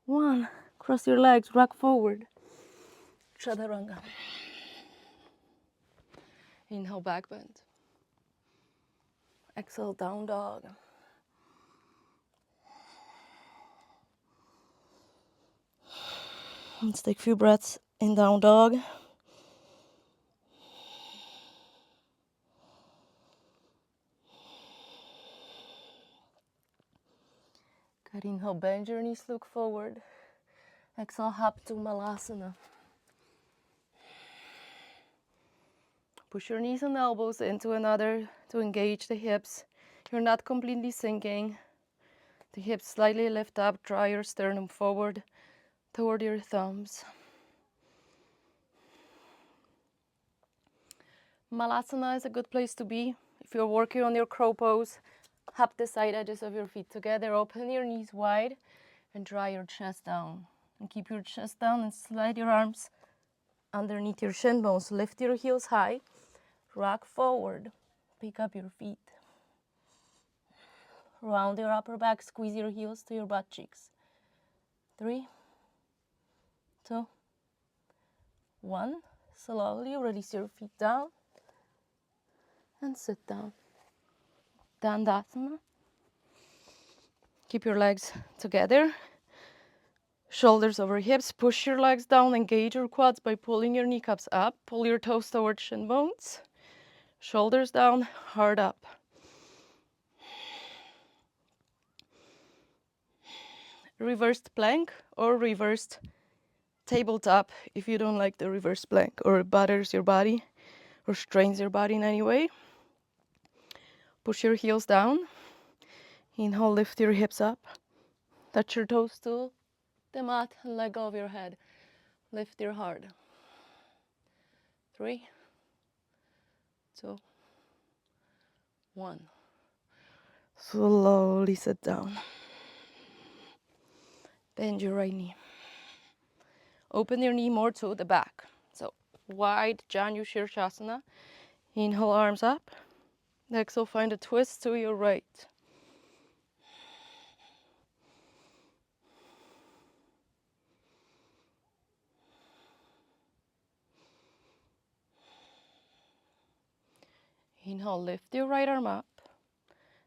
1. Cross your legs, rock forward. Chaturanga. Inhale, back bend. Exhale, down dog. Let's take a few breaths in down dog. Good, inhale, bend your knees, look forward. Exhale, hop to Malasana. Push your knees and elbows into another to engage the hips. You're not completely sinking. The hips slightly lift up, draw your sternum forward toward your thumbs. Malasana is a good place to be. If you're working on your crow pose, hop the side edges of your feet together, open your knees wide, and draw your chest down. And keep your chest down and slide your arms underneath your shin bones. Lift your heels high, rock forward, pick up your feet. Round your upper back, squeeze your heels to your butt cheeks. 3, 2, 1. Slowly release your feet down and sit down. Dandasana. Keep your legs together. Shoulders over hips. Push your legs down. Engage your quads by pulling your kneecaps up. Pull your toes towards shin bones. Shoulders down, heart up. Reversed plank or reversed tabletop if you don't like the reverse plank or it bothers your body or strains your body in any way. Push your heels down. Inhale, lift your hips up. Touch your toes to the mat and let go of your head. Lift your heart. 3, 2, 1. Slowly sit down. Bend your right knee. Open your knee more to the back. So wide Janu Shirshasana. Inhale, arms up. Exhale, find a twist to your right. Inhale, lift your right arm up.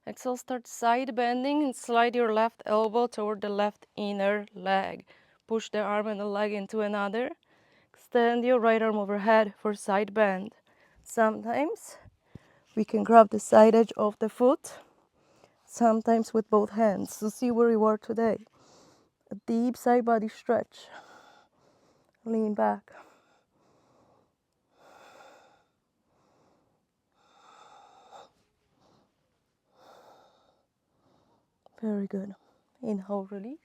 Exhale, start side bending and slide your left elbow toward the left inner leg. Push the arm and the leg into another. Extend your right arm overhead for side bend. Sometimes we can grab the side edge of the foot, sometimes with both hands. So see where you are today. A deep side body stretch. Lean back. Very good. Inhale, release.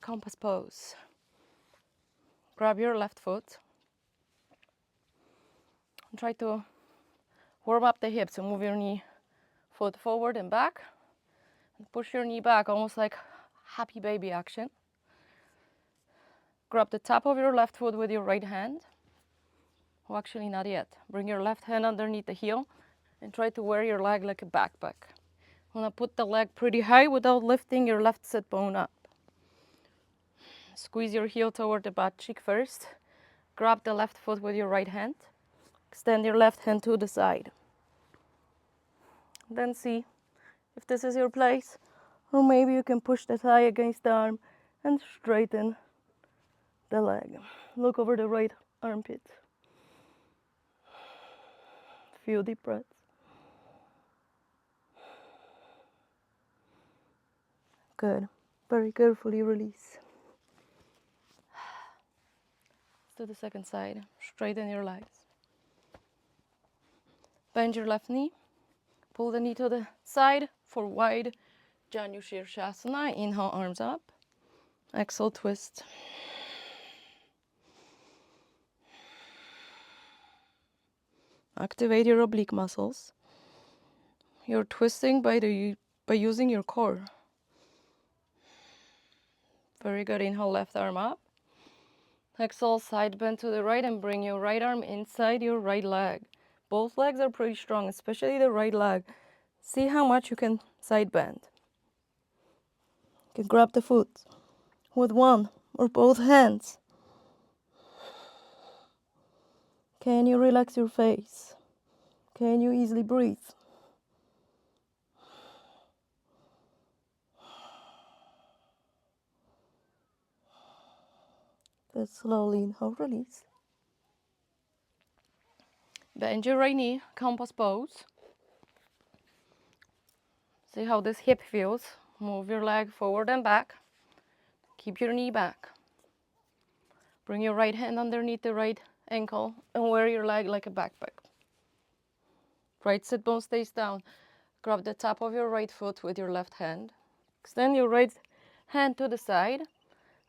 Compass pose. Grab your left foot and try to warm up the hips. So move your knee, foot forward and back. And push your knee back, almost like happy baby action. Grab the top of your left foot with your right hand. Oh, actually not yet. Bring your left hand underneath the heel and try to wear your leg like a backpack. Want to put the leg pretty high without lifting your left sit bone up. Squeeze your heel toward the butt cheek first. Grab the left foot with your right hand. Extend your left hand to the side. Then see if this is your place, or maybe you can push the thigh against the arm and straighten the leg. Look over the right armpit. Few deep breaths. Good. Very carefully release. Let's do the second side. Straighten your legs. Bend your left knee. Pull the knee to the side for wide Janu Shirshasana. Inhale, arms up. Exhale, twist. Activate your oblique muscles. You're twisting by using your core. Very good. Inhale, left arm up. Exhale, side bend to the right and bring your right arm inside your right leg. Both legs are pretty strong, especially the right leg. See how much you can side bend. You can grab the foot with one or both hands. Can you relax your face? Can you easily breathe? Then slowly inhale, release. Bend your right knee, compass pose. See how this hip feels. Move your leg forward and back. Keep your knee back. Bring your right hand underneath the right ankle and wear your leg like a backpack. Right sit bone stays down. Grab the top of your right foot with your left hand. Extend your right hand to the side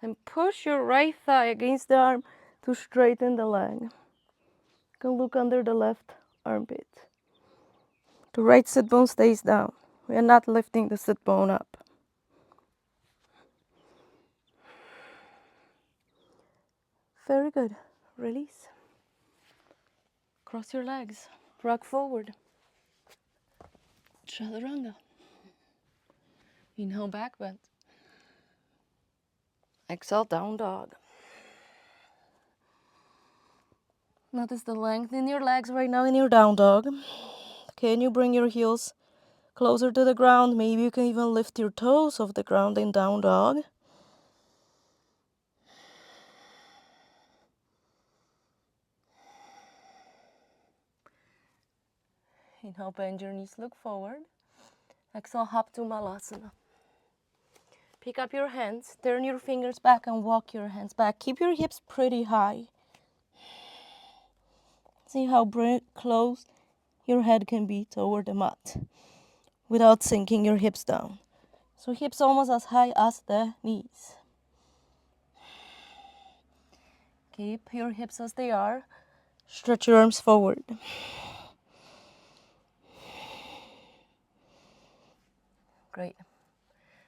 and push your right thigh against the arm to straighten the leg. You can look under the left armpit. The right sit bone stays down. We are not lifting the sit bone up. Very good. Release. Cross your legs. Rock forward. Chaturanga. Inhale, back bend. Exhale, down dog. Notice the length in your legs right now in your down dog. Can you bring your heels closer to the ground? Maybe you can even lift your toes off the ground in down dog. Inhale, bend your knees, look forward. Exhale, hop to Malasana. Pick up your hands, turn your fingers back and walk your hands back. Keep your hips pretty high. See how close your head can be toward the mat without sinking your hips down. So hips almost as high as the knees. Keep your hips as they are. Stretch your arms forward. Great.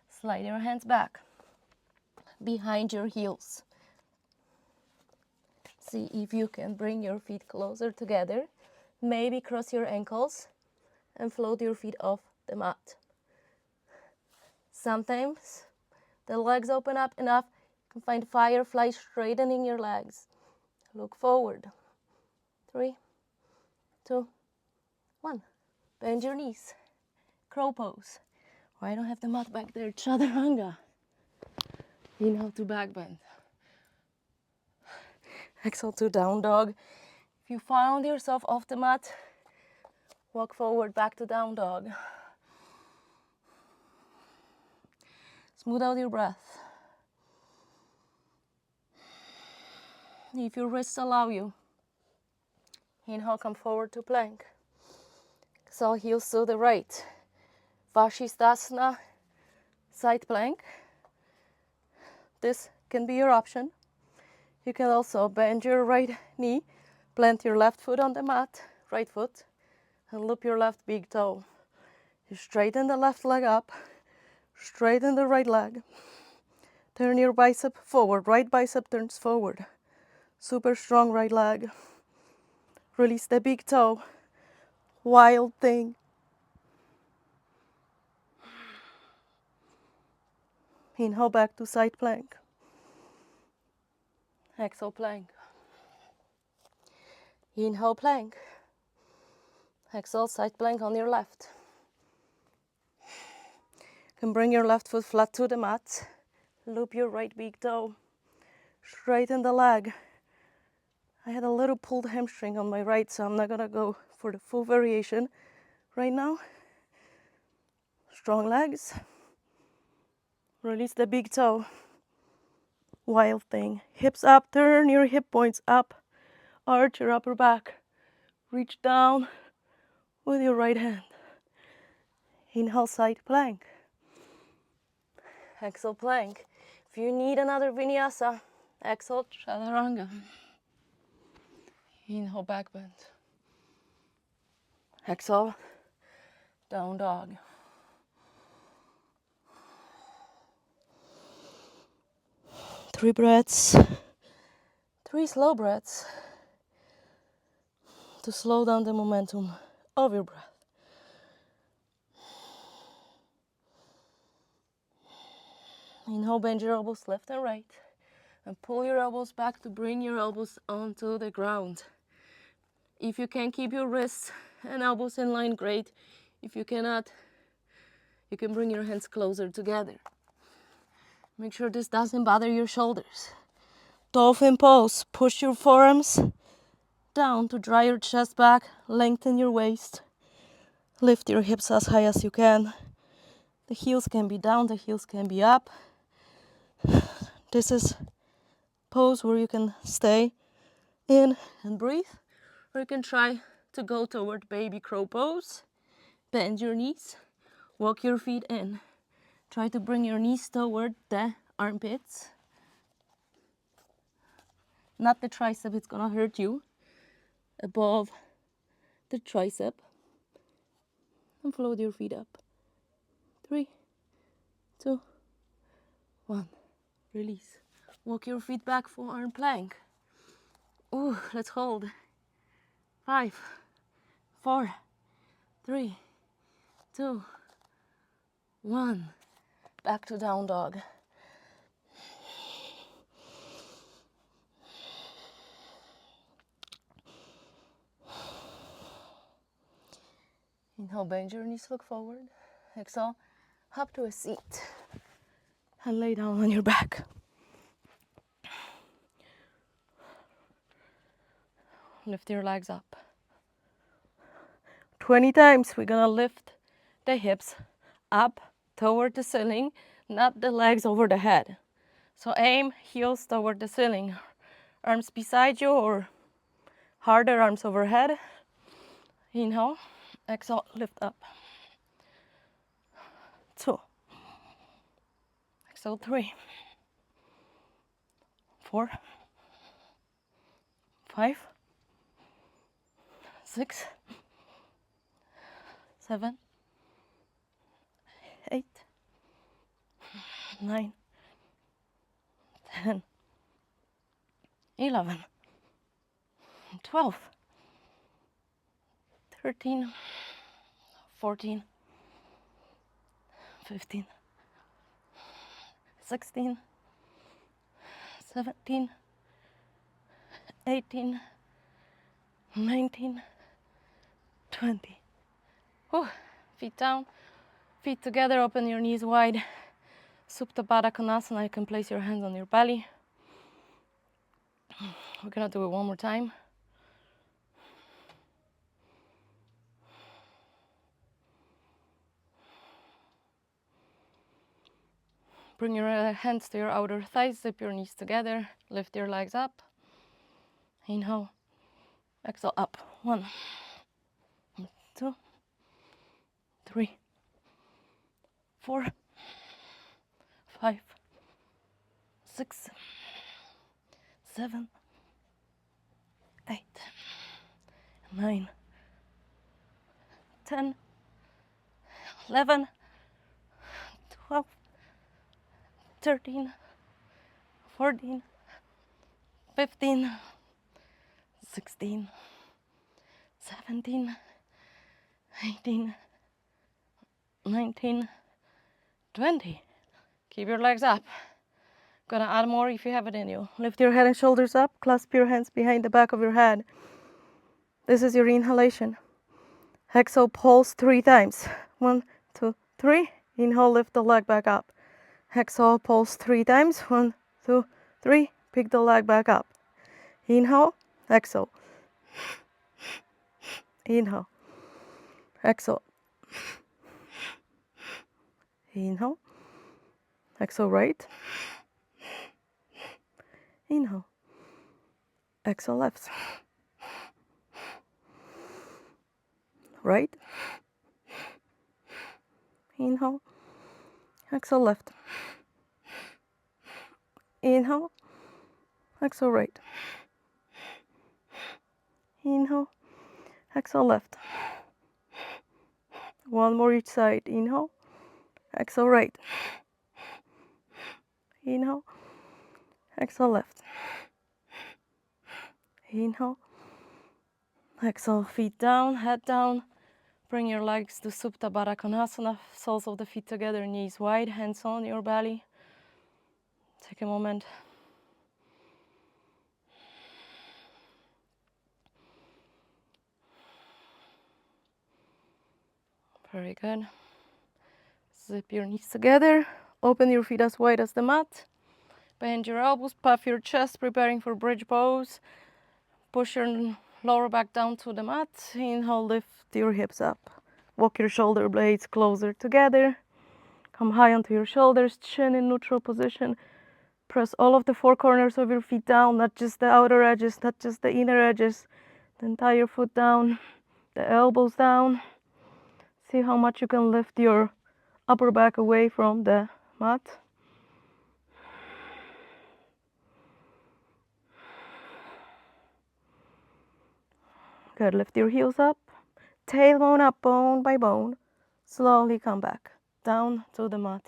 Slide your hands back behind your heels. See if you can bring your feet closer together. Maybe cross your ankles and float your feet off the mat. Sometimes the legs open up enough, you can find firefly straightening your legs. Look forward. 3, 2, 1. Bend your knees. Crow pose. Or I don't have the mat back there. Chaturanga. Inhale to back bend. Exhale to down dog. If you found yourself off the mat, walk forward back to down dog. Smooth out your breath. If your wrists allow you, inhale, come forward to plank. Exhale, heels to the right. Vashisthasana, side plank. This can be your option. You can also bend your right knee, plant your left foot on the mat, right foot, and loop your left big toe. You straighten the left leg up, straighten the right leg. Turn your bicep forward, right bicep turns forward. Super strong right leg. Release the big toe. Wild thing. Inhale back to side plank. Exhale plank. Inhale plank. Exhale side plank on your left. You can bring your left foot flat to the mat. Loop your right big toe. Straighten the leg. I had a little pulled hamstring on my right, so I'm not gonna go for the full variation right now. Strong legs. Release the big toe. Wild thing. Hips up, turn your hip points up. Arch your upper back. Reach down with your right hand. Inhale, side plank. Exhale, plank. If you need another vinyasa, exhale, chaturanga. Inhale, back bend. Exhale, down dog. 3 breaths, 3 slow breaths to slow down the momentum of your breath. Inhale, bend your elbows left and right, and pull your elbows back to bring your elbows onto the ground. If you can keep your wrists and elbows in line, great. If you cannot, you can bring your hands closer together. Make sure this doesn't bother your shoulders. Dolphin pose. Push your forearms down to draw your chest back. Lengthen your waist. Lift your hips as high as you can. The heels can be down, the heels can be up. This is pose where you can stay in and breathe, or you can try to go toward baby crow pose. Bend your knees, walk your feet in. Try to bring your knees toward the armpits. Not the tricep, it's gonna hurt you. Above the tricep. And float your feet up. 3, 2, 1. Release. Walk your feet back for arm plank. Ooh, let's hold. 5, 4, 3, 2, 1. Back to down dog. Inhale, bend your knees, look forward. Exhale, hop to a seat. And lay down on your back. Lift your legs up. 20 times we're gonna lift the hips up toward the ceiling, not the legs over the head. So aim heels toward the ceiling. Arms beside you or harder, arms overhead. Inhale, exhale, lift up. 2. Exhale, 3. 4. 5. 6. 7. 8. 9. 10. 11. 12. 13. 14. 15. 16. 17. 18. 19. 20. Whew. Feet down, feet together, open your knees wide. Supta Baddha Konasana, you can place your hands on your belly. We're gonna do it one more time. Bring your hands to your outer thighs, zip your knees together, lift your legs up. Inhale, exhale, up. 1, 2, 3, 4, 5, 6, 7, 8, 9, 10, 11, 12, 13, 14, 15, 16, 17, 18, 19, 20. Keep your legs up. Gonna add more if you have it in you. Lift your head and shoulders up. Clasp your hands behind the back of your head. This is your inhalation. Exhale, pulse 3 times. 1, 2, 3. Inhale, lift the leg back up. Exhale, pulse 3 times. 1, 2, 3. Pick the leg back up. Inhale, exhale. Inhale, exhale. Inhale, exhale right. Inhale, exhale left. Right. Inhale, exhale left. Inhale, exhale right. Inhale, exhale left. One more each side. Inhale, exhale right. Inhale, exhale left. Inhale, exhale, feet down, head down. Bring your legs to Supta Baddha Konasana, soles of the feet together, knees wide, hands on your belly. Take a moment. Very good. Zip your knees together. Open your feet as wide as the mat. Bend your elbows, puff your chest, preparing for bridge pose. Push your lower back down to the mat. Inhale, lift your hips up. Walk your shoulder blades closer together. Come high onto your shoulders, chin in neutral position. Press all of the 4 corners of your feet down, not just the outer edges, not just the inner edges. The entire foot down, the elbows down. See how much you can lift your upper back away from the mat. Good, lift your heels up. Tailbone up, bone by bone. Slowly come back down to the mat.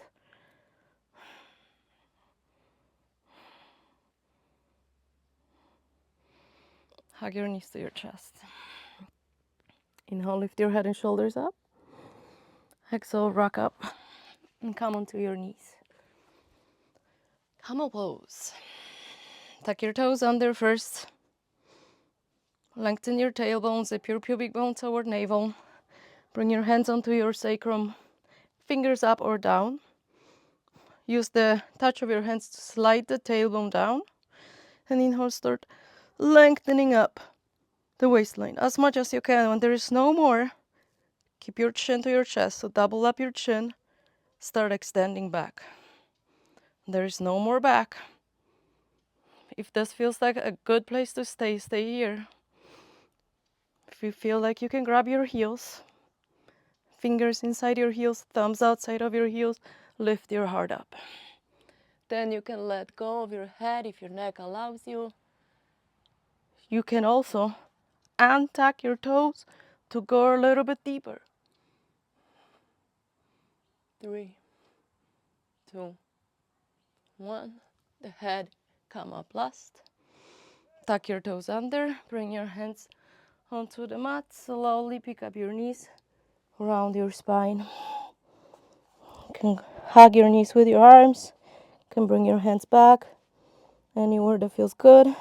Hug your knees to your chest. Inhale, lift your head and shoulders up. Exhale, rock up and come onto your knees. Camel pose. Tuck your toes under first. Lengthen your tailbone, zip your pubic bone toward navel. Bring your hands onto your sacrum, fingers up or down. Use the touch of your hands to slide the tailbone down. And inhale, start lengthening up the waistline as much as you can. When there is no more, keep your chin to your chest. So double up your chin, start extending back. There is no more back. If this feels like a good place to stay, stay here. If you feel like you can grab your heels, fingers inside your heels, thumbs outside of your heels, lift your heart up. Then you can let go of your head if your neck allows you. You can also untuck your toes to go a little bit deeper. 3, 2, 1. The head come up last. Tuck your toes under, bring your hands onto the mat, slowly pick up your knees around your spine. You can hug your knees with your arms, you can bring your hands back anywhere that feels good.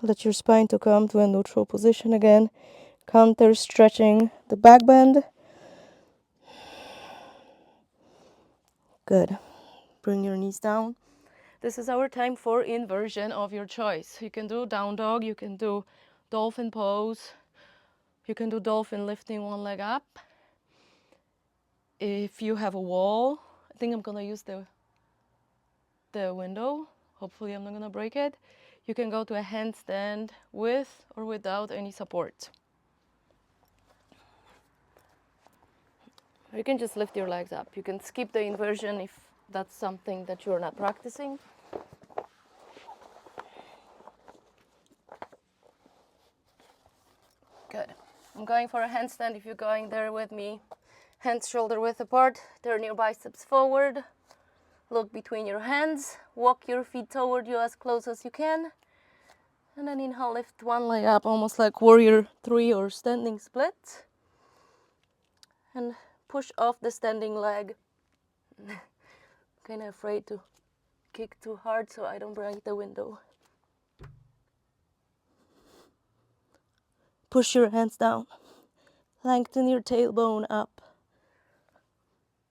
Let your spine to come to a neutral position again. counter stretching the back bend. Good. Bring your knees down. This is our time for inversion of your choice. You can do down dog, you can do dolphin pose, you can do dolphin lifting one leg up. If you have a wall, I think I'm gonna use the window. Hopefully I'm not gonna break it. You can go to a handstand with or without any support. Or you can just lift your legs up. You can skip the inversion if that's something that you're not practicing. Good. I'm going for a handstand. If you're going there with me, hands shoulder width apart, turn your biceps forward, look between your hands, walk your feet toward you as close as you can, and then inhale, lift one leg up, almost like warrior three or standing split, and push off the standing leg. Kind of afraid to kick too hard so I don't break the window. Push your hands down. Lengthen your tailbone up.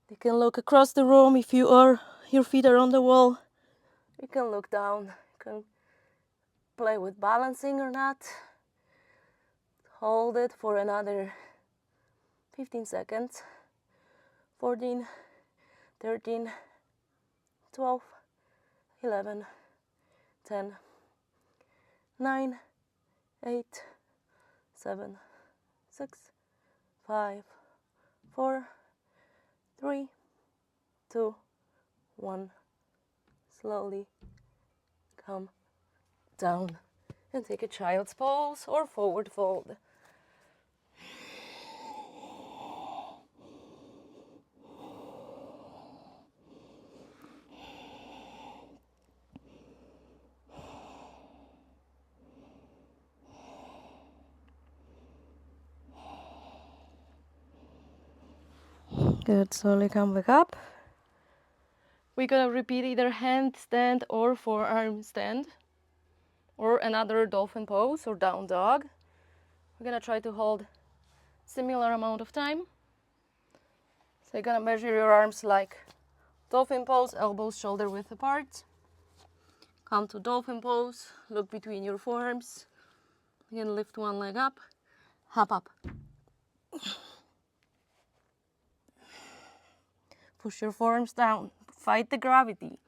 You can look across the room if your feet are on the wall. You can look down. You can play with balancing or not. Hold it for another 15 seconds. 14, 13, 12, 11, 10, 9, 8, 7, 6, 5, 4, 3, 2, 1. Slowly come down and take a child's pose or forward fold. Good, slowly come back up. We're gonna repeat either handstand or forearm stand, or another dolphin pose or down dog. We're gonna try to hold similar amount of time. So you're gonna measure your arms like dolphin pose, elbows shoulder width apart. Come to dolphin pose, look between your forearms. You can lift one leg up, hop up. Push your forearms down, fight the gravity.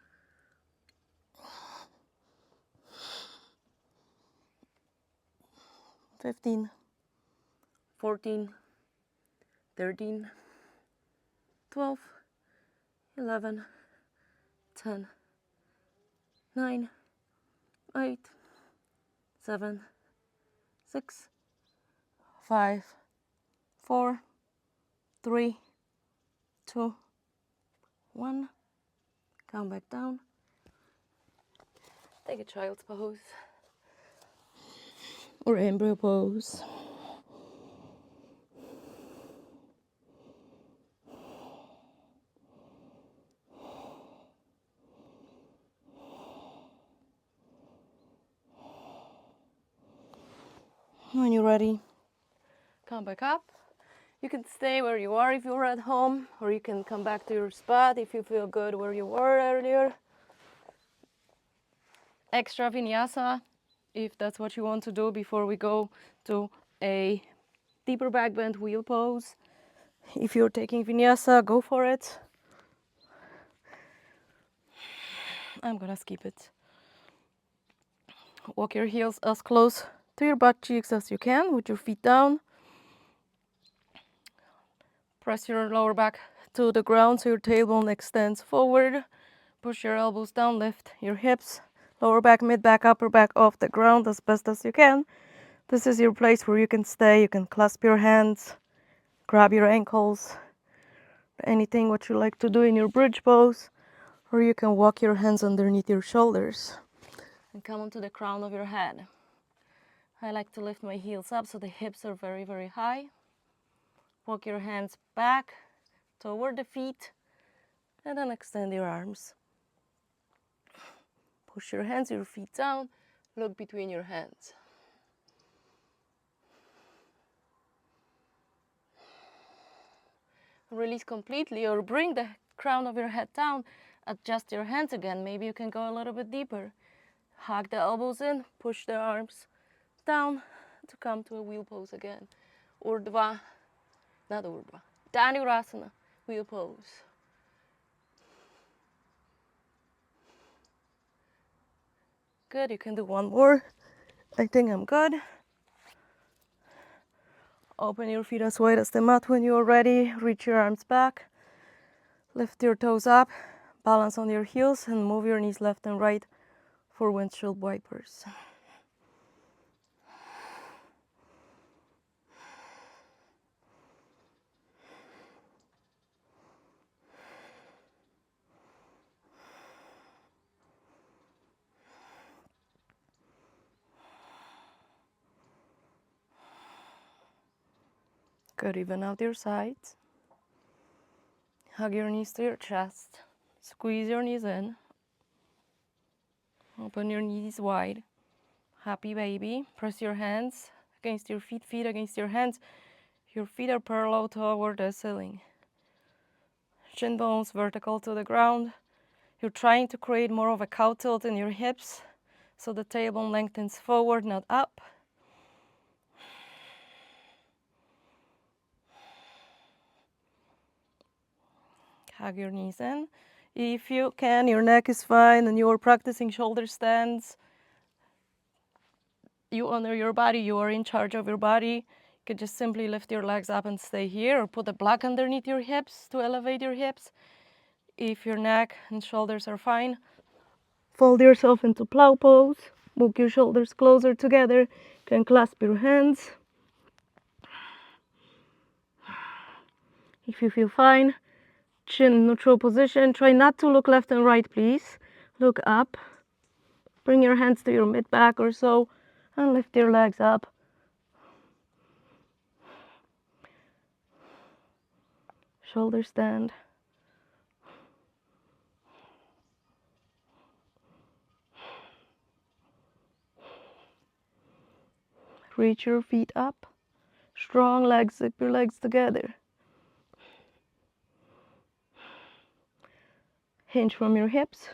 15, 14, 13, 12, 11, 10, 9, 8, 7, 6, 5, 4, 3, 2, 1. Come back down. Take a child's pose or embryo pose. When you're ready, come back up. You can stay where you are if you're at home, or you can come back to your spot if you feel good where you were earlier. Extra vinyasa, if that's what you want to do before we go to a deeper back bend wheel pose. If you're taking vinyasa, go for it. I'm gonna skip it. Walk your heels as close to your butt cheeks as you can with your feet down. Press your lower back to the ground so your tailbone extends forward. Push your elbows down, lift your hips, lower back, mid back, upper back off the ground as best as you can. This is your place where you can stay. You can clasp your hands, grab your ankles, anything what you like to do in your bridge pose, or you can walk your hands underneath your shoulders and come onto the crown of your head. I like to lift my heels up so the hips are very, very high. Walk your hands back toward the feet and then extend your arms. Push your hands, your feet down, look between your hands. release completely, or bring the crown of your head down, adjust your hands again. Maybe you can go a little bit deeper. Hug the elbows in, push the arms down to come to a wheel pose again. Urdhva, not Urdhva, Dhanurasana, wheel pose. Good, you can do one more. I think I'm good. Open your feet as wide as the mat when you are ready. Reach your arms back. Lift your toes up. Balance on your heels and move your knees left and right for windshield wipers. Good, even out your sides. Hug your knees to your chest. Squeeze your knees in. Open your knees wide. Happy baby. Press your hands against your feet, feet against your hands. Your feet are parallel toward the ceiling. Shin bones vertical to the ground. You're trying to create more of a cow tilt in your hips so the tailbone lengthens forward, not up. Hug your knees in. If you can, your neck is fine and you're practicing shoulder stands. You honor your body, you are in charge of your body. You can just simply lift your legs up and stay here, or put a block underneath your hips to elevate your hips. If your neck and shoulders are fine, fold yourself into plow pose. Walk your shoulders closer together. You can clasp your hands. If you feel fine, chin in neutral position. Try not to look left and right, please. Look up. Bring your hands to your mid-back or so, and lift your legs up. Shoulder stand. Reach your feet up. Strong legs, zip your legs together. Hinge from your hips.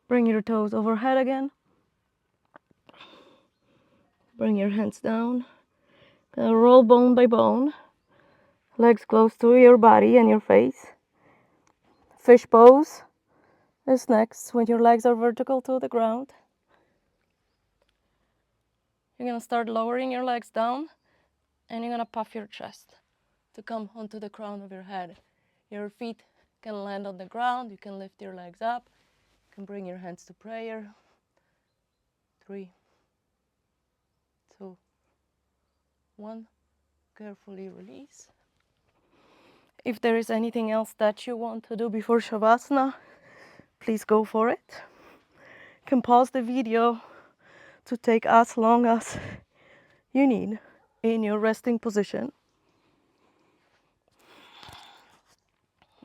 Bring your toes overhead again. Bring your hands down. Roll bone by bone. Legs close to your body and your face. Fish pose is next, when your legs are vertical to the ground. You're gonna start lowering your legs down, and you're gonna puff your chest to come onto the crown of your head. Your feet can land on the ground. You can lift your legs up. You can bring your hands to prayer. 3, 2, 1. Carefully release. If there is anything else that you want to do before Shavasana, please go for it. You can pause the video to take as long as you need in your resting position.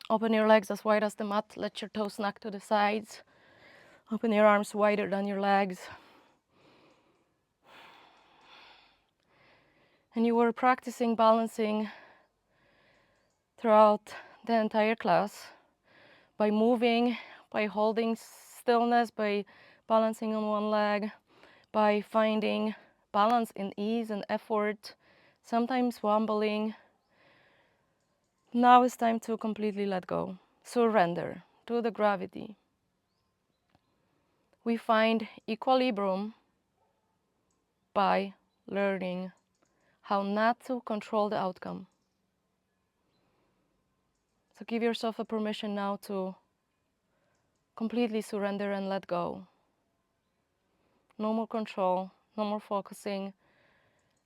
Open your legs as wide as the mat. Let your toes snug to the sides. Open your arms wider than your legs. And you were practicing balancing throughout the entire class by moving, by holding stillness, by balancing on one leg, by finding balance in ease and effort, sometimes wobbling. Now it's time to completely let go, surrender to the gravity. We find equilibrium by learning how not to control the outcome. So give yourself a permission now to completely surrender and let go. No more control, no more focusing,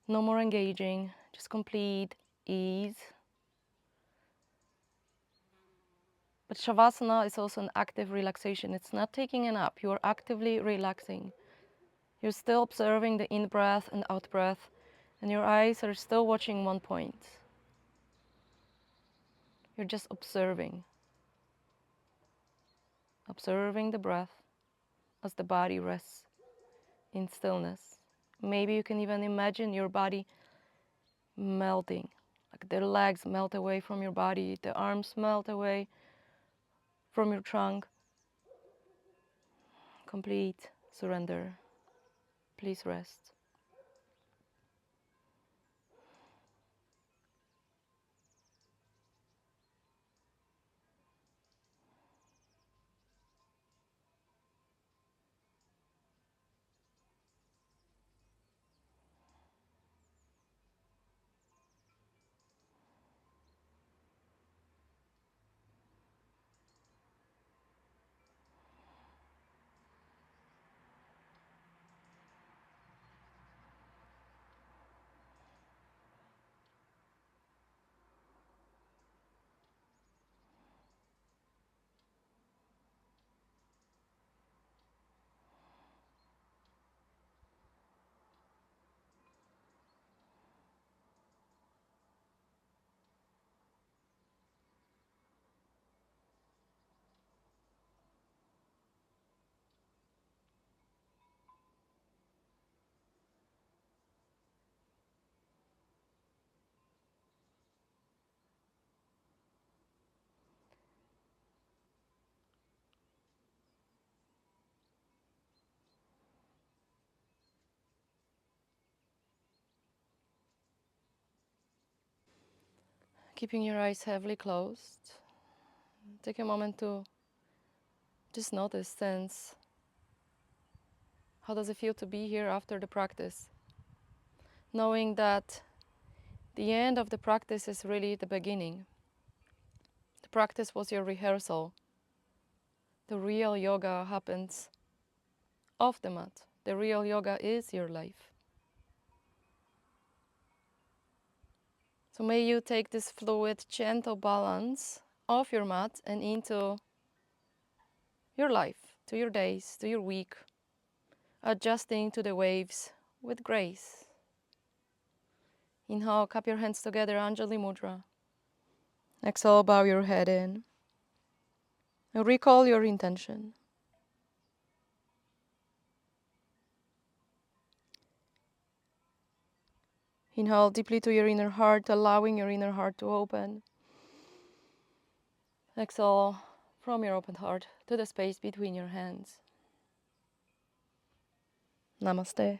no more engaging, just complete ease. But Shavasana is also an active relaxation. It's not taking a nap. You are actively relaxing. You're still observing the in-breath and out-breath, and your eyes are still watching one point. You're just observing. Observing the breath as the body rests in stillness. Maybe you can even imagine your body melting, Like the legs melt away from your body, the arms melt away from your trunk. Complete surrender. Please rest. Keeping your eyes heavily closed, take a moment to just notice, sense, how does it feel to be here after the practice? Knowing that the end of the practice is really the beginning. The practice was your rehearsal. The real yoga happens off the mat. The real yoga is your life. So may you take this fluid, gentle balance off your mat and into your life, to your days, to your week, adjusting to the waves with grace. Inhale, cup your hands together, Anjali Mudra. Exhale, bow your head in. And recall your intention. Inhale deeply to your inner heart, allowing your inner heart to open. Exhale from your open heart to the space between your hands. Namaste.